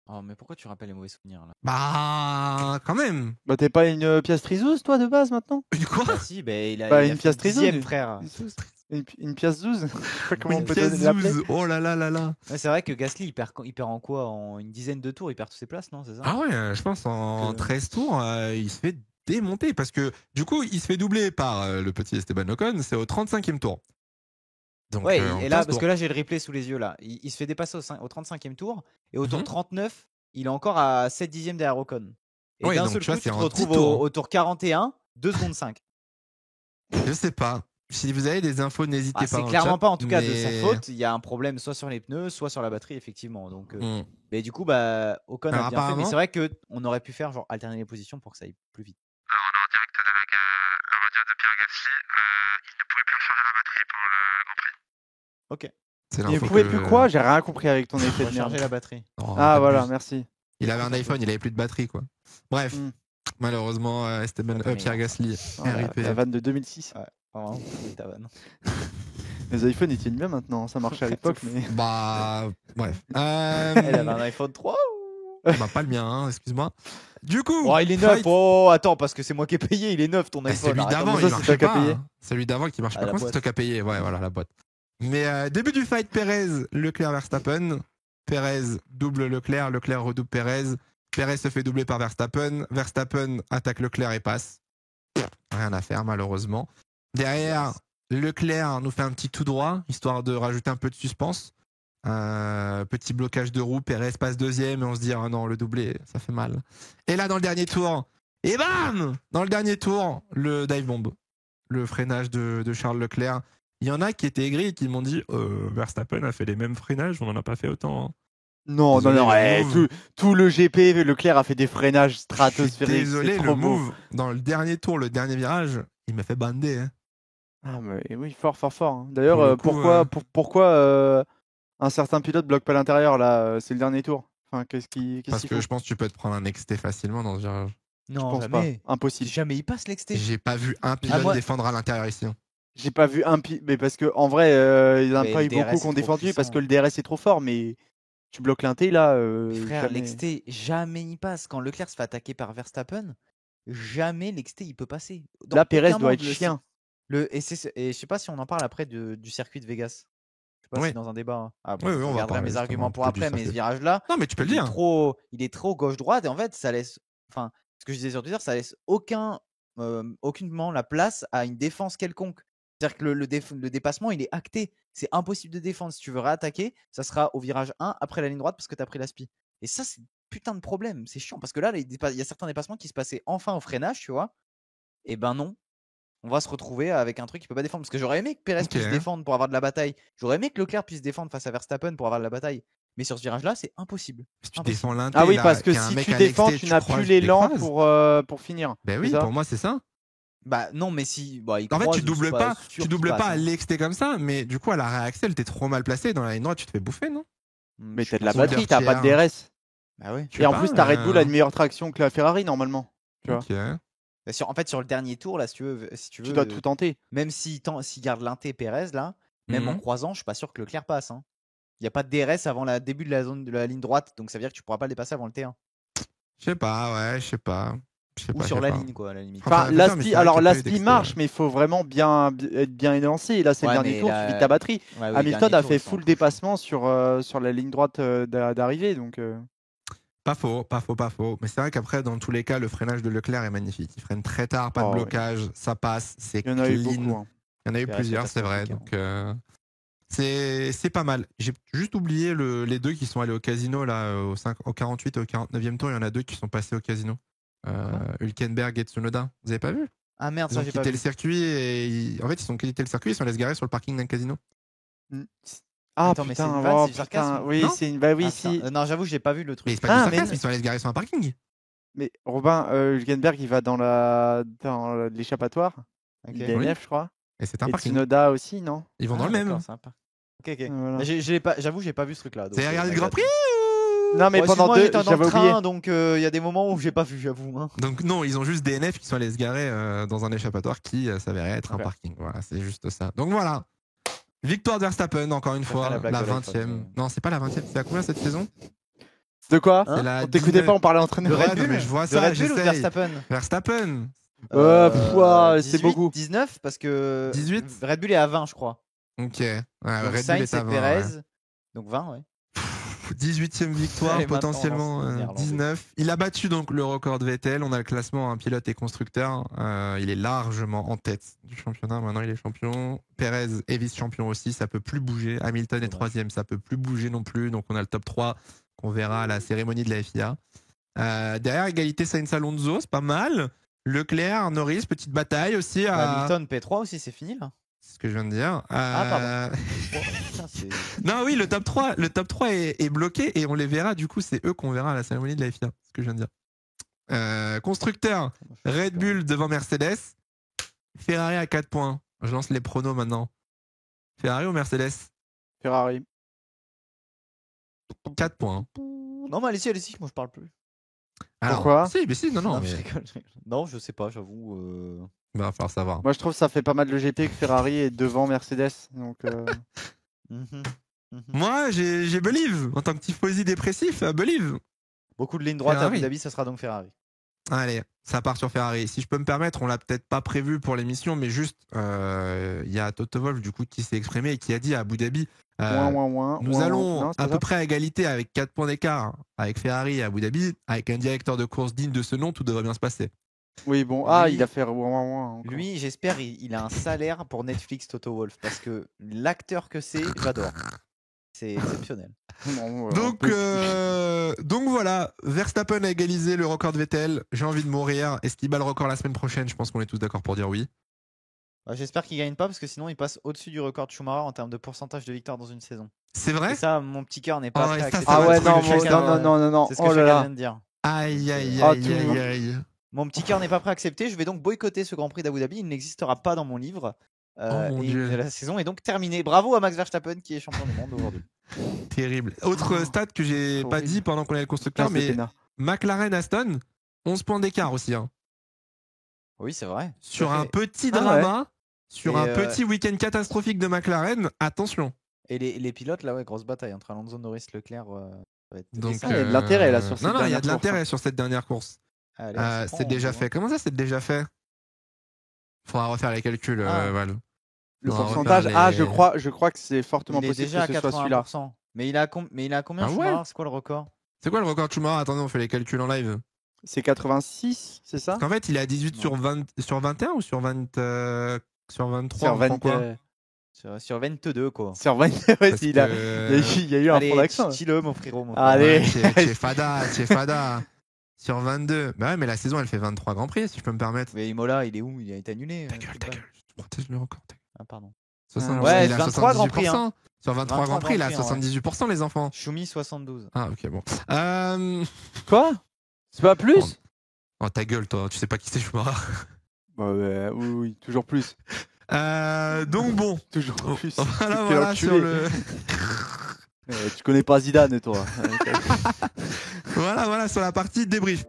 Oh mais pourquoi tu rappelles les mauvais souvenirs là? Bah quand même. Bah t'es pas une Piastrizouse toi de base maintenant? Une quoi? Bah si, il a une Piastrizouse, frère. Une pièce 12. Une pièce 12. Oh là là là là. Ouais, c'est vrai que Gasly il perd en quoi? En une dizaine de tours, il perd toutes ses places, non? C'est ça? Ah ouais, je pense en 13 tours, il se fait démonter parce que du coup, il se fait doubler par le petit Esteban Ocon, c'est au 35e tour. Donc, ouais, et là, parce que là j'ai le replay sous les yeux là. Il se fait dépasser au 35e tour et au tour 39, il est encore à 7 dixièmes derrière Ocon. Et d'un seul coup, tu te retrouves au tour 41, 2 secondes 5. Je sais pas. Si vous avez des infos, n'hésitez pas. C'est clairement pas en tout cas de sa faute. Il y a un problème soit sur les pneus, soit sur la batterie, effectivement. Donc, mais du coup, Ocon a bien fait. Mais c'est vrai qu'on aurait pu faire alterner les positions pour que ça aille plus vite. Alors, on est en direct avec la radio de Pierre Gasly. Il ne pouvait plus recharger la batterie pour le Grand Prix. Ok. Il ne pouvait plus quoi? J'ai rien compris avec ton effet de merde. Recharger la batterie. Ah voilà, merci. Il avait un iPhone, il avait plus de batterie, quoi. Bref, malheureusement, Pierre Gasly, RIP. La vanne de 2006. Ouais, vraiment, ta vanne. Les iPhones, ils tiennent bien maintenant. Ça marchait à l'époque, mais. Bah, bref. Elle avait un iPhone 3 Bah, pas le mien, hein, excuse-moi. Du coup. Oh, il est neuf. Oh, attends, parce que c'est moi qui ai payé. Il est neuf ton iPhone. Celui d'avant, il marchait pas. Celui d'avant qui marche pas. Comment c'est toi qui as payé? Ouais, voilà, la boîte. Mais début du fight, Perez, Leclerc, Verstappen. Perez double Leclerc, Leclerc redouble Perez. Perez se fait doubler par Verstappen. Verstappen attaque Leclerc et passe. Rien à faire, malheureusement. Derrière, Leclerc nous fait un petit tout droit, histoire de rajouter un peu de suspense. Petit blocage de roue, Perez passe deuxième et on se dit, ah non, le doublé, ça fait mal. Et là, dans le dernier tour, et bam! Dans le dernier tour, le dive bomb. Le freinage de Charles Leclerc. Il y en a qui étaient aigris et qui m'ont dit Verstappen a fait les mêmes freinages, on n'en a pas fait autant. Non, tout le GP, Leclerc a fait des freinages stratosphériques. Désolé, le move dans le dernier tour, le dernier virage, il m'a fait bander. Hein. Ah, mais oui, fort. Hein. D'ailleurs, pourquoi un certain pilote bloque pas l'intérieur là? C'est le dernier tour. Enfin, Parce que je pense que tu peux te prendre un XT facilement dans ce virage. Non, je pense jamais. Pas. Impossible. Jamais il passe l'XT. J'ai pas vu un pilote défendre à l'intérieur ici. Hein. J'ai pas vu mais parce que en vrai, il y en a pas eu beaucoup qui ont défendu parce que le DRS est trop fort, mais tu bloques l'inté là. Frère, l'XT, jamais il passe. Quand Leclerc se fait attaquer par Verstappen, jamais l'XT il peut passer. Là, Perez doit être chien. Et je sais pas si on en parle après du circuit de Vegas. Je sais pas si dans un débat. Hein. Ah, bon, oui, on va parler mes arguments pour après, mais ce virage-là. Non, mais tu peux le dire. Il est trop gauche-droite et en fait, ça laisse. Enfin, ce que je disais sur Twitter, ça laisse aucunement la place à une défense quelconque. C'est-à-dire que le dépassement, il est acté. C'est impossible de défendre. Si tu veux réattaquer, ça sera au virage 1 après la ligne droite parce que tu as pris l'aspi. Et ça, c'est putain de problème. C'est chiant parce que là, il y a certains dépassements qui se passaient enfin au freinage, tu vois. Et ben non. On va se retrouver avec un truc qui peut pas défendre. Parce que j'aurais aimé que Perez puisse défendre pour avoir de la bataille. J'aurais aimé que Leclerc puisse défendre face à Verstappen pour avoir de la bataille. Mais sur ce virage-là, c'est impossible. Si tu défends l'inté, ah oui, parce que si tu défends, tu n'as plus l'élan pour finir. Ben oui, pour moi, c'est ça. Bah non, mais si. Bah, en fait, tu doubles pas à l'XT comme ça, mais du coup, à la réaxel, t'es trop mal placé. Dans la ligne droite, tu te fais bouffer, non? Mais t'as de la batterie, t'as pas de DRS. Bah oui. Et en plus, ta Red Bull a une meilleure traction que la Ferrari normalement. Tu vois. En fait, sur le dernier tour, là, si tu veux, tu dois tout tenter. Même s'il garde l'inté Perez, là, même en croisant, je suis pas sûr que Leclerc passe. Hein. Il n'y a pas de DRS avant le début de la zone de la ligne droite, donc ça veut dire que tu pourras pas le dépasser avant le T1. Je sais pas, je sais pas. Ou sur la ligne, quoi, à la limite. Enfin, l'aspi marche, mais il faut vraiment être bien élancé. Et là, c'est le dernier tour, tu vides ta batterie. Hamilton a fait full dépassement sur la ligne droite d'arrivée. Donc. Pas faux. Mais c'est vrai qu'après, dans tous les cas, le freinage de Leclerc est magnifique. Il freine très tard, pas de blocage, ça passe, c'est clean. Il y en a eu plusieurs, c'est vrai. Donc, c'est pas mal. J'ai juste oublié les deux qui sont allés au casino là, au 48 et au 49e tour. Il y en a deux qui sont passés au casino. Hülkenberg et Tsunoda. Vous avez pas vu? Ah merde, ça j'ai pas vu. Le circuit et en fait ils ont quitté le circuit, ils sont allés se garer sur le parking d'un casino. Ah attends, mais c'est une vanne, c'est du sarcasme. Oui, c'est une si. Non, j'avoue, j'ai pas vu le truc. Mais c'est pas du sarcasme, ils sont allés se garer sur un parking. Mais Robin, Hülkenberg il va dans l'échappatoire. Il est NF, je crois. Et c'est un parking. Tsunoda aussi, non? Ils vont dans le même. Ok. Voilà. J'avoue, j'ai pas vu ce truc là. Vous avez regardé le Grand Prix? Non, mais pendant deux, j'avais oublié. Donc il y a des moments où j'ai pas vu, j'avoue. Hein. Donc non, ils ont juste des NF qui sont allés se garer dans un échappatoire qui s'avérait être un parking. Voilà, c'est juste ça. Donc voilà. Victoire de Verstappen, encore une fois, la 20e. Non, c'est pas la 20e, c'est à combien cette saison? De quoi? On t'écoutait pas, on parlait entraîneur. Mais je vois ça, j'essaye. Verstappen. C'est beaucoup. 19 parce que 18. Red Bull est à 20, je crois. Ok. Red Bull est à 20. Perez, donc 20, ouais. 18e victoire, potentiellement 19. Il a battu donc le record de Vettel. On a le classement pilote et constructeur. Il est largement en tête du championnat. Maintenant, il est champion. Perez est vice-champion aussi. Ça peut plus bouger. Hamilton est 3e. Ça peut plus bouger non plus. Donc, on a le top 3 qu'on verra à la cérémonie de la FIA. Derrière, égalité Sainz-Alonso, c'est pas mal. Leclerc, Norris, petite bataille aussi. Hamilton P3 aussi, c'est fini là. C'est ce que je viens de dire. Pardon. Non, oui, le top 3 est bloqué et on les verra. Du coup, c'est eux qu'on verra à la cérémonie de la FIA. C'est ce que je viens de dire. Constructeur, Red Bull devant Mercedes. Ferrari à 4 points. Je lance les pronos maintenant. Ferrari ou Mercedes? Ferrari. 4 points. Non, mais allez-y, moi je parle plus. Alors, pourquoi non, je rigole. Non, je sais pas, j'avoue. Bah, va falloir savoir. Moi, je trouve que ça fait pas mal de GP que Ferrari est devant Mercedes. Donc, Moi, j'ai Believe. En tant que tifosi dépressif, Believe. Beaucoup de lignes droites à Abu Dhabi, ça sera donc Ferrari. Allez, ça part sur Ferrari. Si je peux me permettre, on l'a peut-être pas prévu pour l'émission, mais juste, il y a Toto Wolff du coup qui s'est exprimé et qui a dit à Abu Dhabi, nous allons à peu près à égalité avec 4 points d'écart avec Ferrari et Abu Dhabi, avec un directeur de course digne de ce nom, tout devrait bien se passer. Oui, bon, il a fait lui, j'espère, il a un salaire pour Netflix, Toto Wolff, parce que l'acteur que c'est, j'adore. C'est exceptionnel. Donc voilà, Verstappen a égalisé le record de Vettel. J'ai envie de mourir. Est-ce qu'il bat le record la semaine prochaine? Je pense qu'on est tous d'accord pour dire oui. J'espère qu'il gagne pas parce que sinon il passe au-dessus du record de Schumacher en termes de pourcentage de victoires dans une saison. C'est vrai? Et ça, mon petit cœur n'est pas prêt à accepter. Ah ouais, non. C'est ce que je viens de dire. Aïe. Mon petit cœur n'est pas prêt à accepter. Je vais donc boycotter ce Grand Prix d'Abu Dhabi. Il n'existera pas dans mon livre. La saison est donc terminée. Bravo à Max Verstappen qui est champion du monde aujourd'hui. Terrible. Autre stat que j'ai pas dit pendant qu'on est le constructeur, mais McLaren Aston, 11 points d'écart aussi. Hein. Oui, c'est vrai. Sur un petit drama, sur un petit week-end catastrophique de McLaren, attention. Et les pilotes, là, grosse bataille entre Alonso, Norris, Leclerc. Donc, il y a de l'intérêt là sur cette dernière course. Non, il y a de l'intérêt sur cette dernière course. C'est déjà fait. Comment ça, c'est déjà fait? Faudra refaire les calculs, Val. Le pourcentage, je crois que c'est fortement possible déjà que ce soit celui-là. Mais il a combien Schumacher? C'est quoi le record? C'est quoi le record de Schumacher? Attendez, on fait les calculs en live. C'est 86, c'est ça? Parce qu'en fait, il est à 18 sur 21 ou sur 23 sur 20, sur 22, quoi. Sur 22, ouais, il y a eu un fond d'accent. Dis-le, mon frérot. Allez, c'est fada. Sur 22. Bah ouais, mais la saison, elle fait 23 Grands Prix, si je peux me permettre. Mais Imola, il est où? Il a été annulé. Ta gueule. Tu protèges le record. Ah, pardon. Ouais, il a 23 Grands Prix. Hein. Sur 23 Grands Prix, il a 78%, les enfants. Schumi, 72. Ah, ok, bon. Quoi? C'est pas plus? Oh, ta gueule, toi. Tu sais pas qui c'est, Schumacher. Oui, toujours plus. Donc bon. Toujours plus. Voilà sur le... Tu connais pas Zidane, toi. Voilà sur la partie débrief.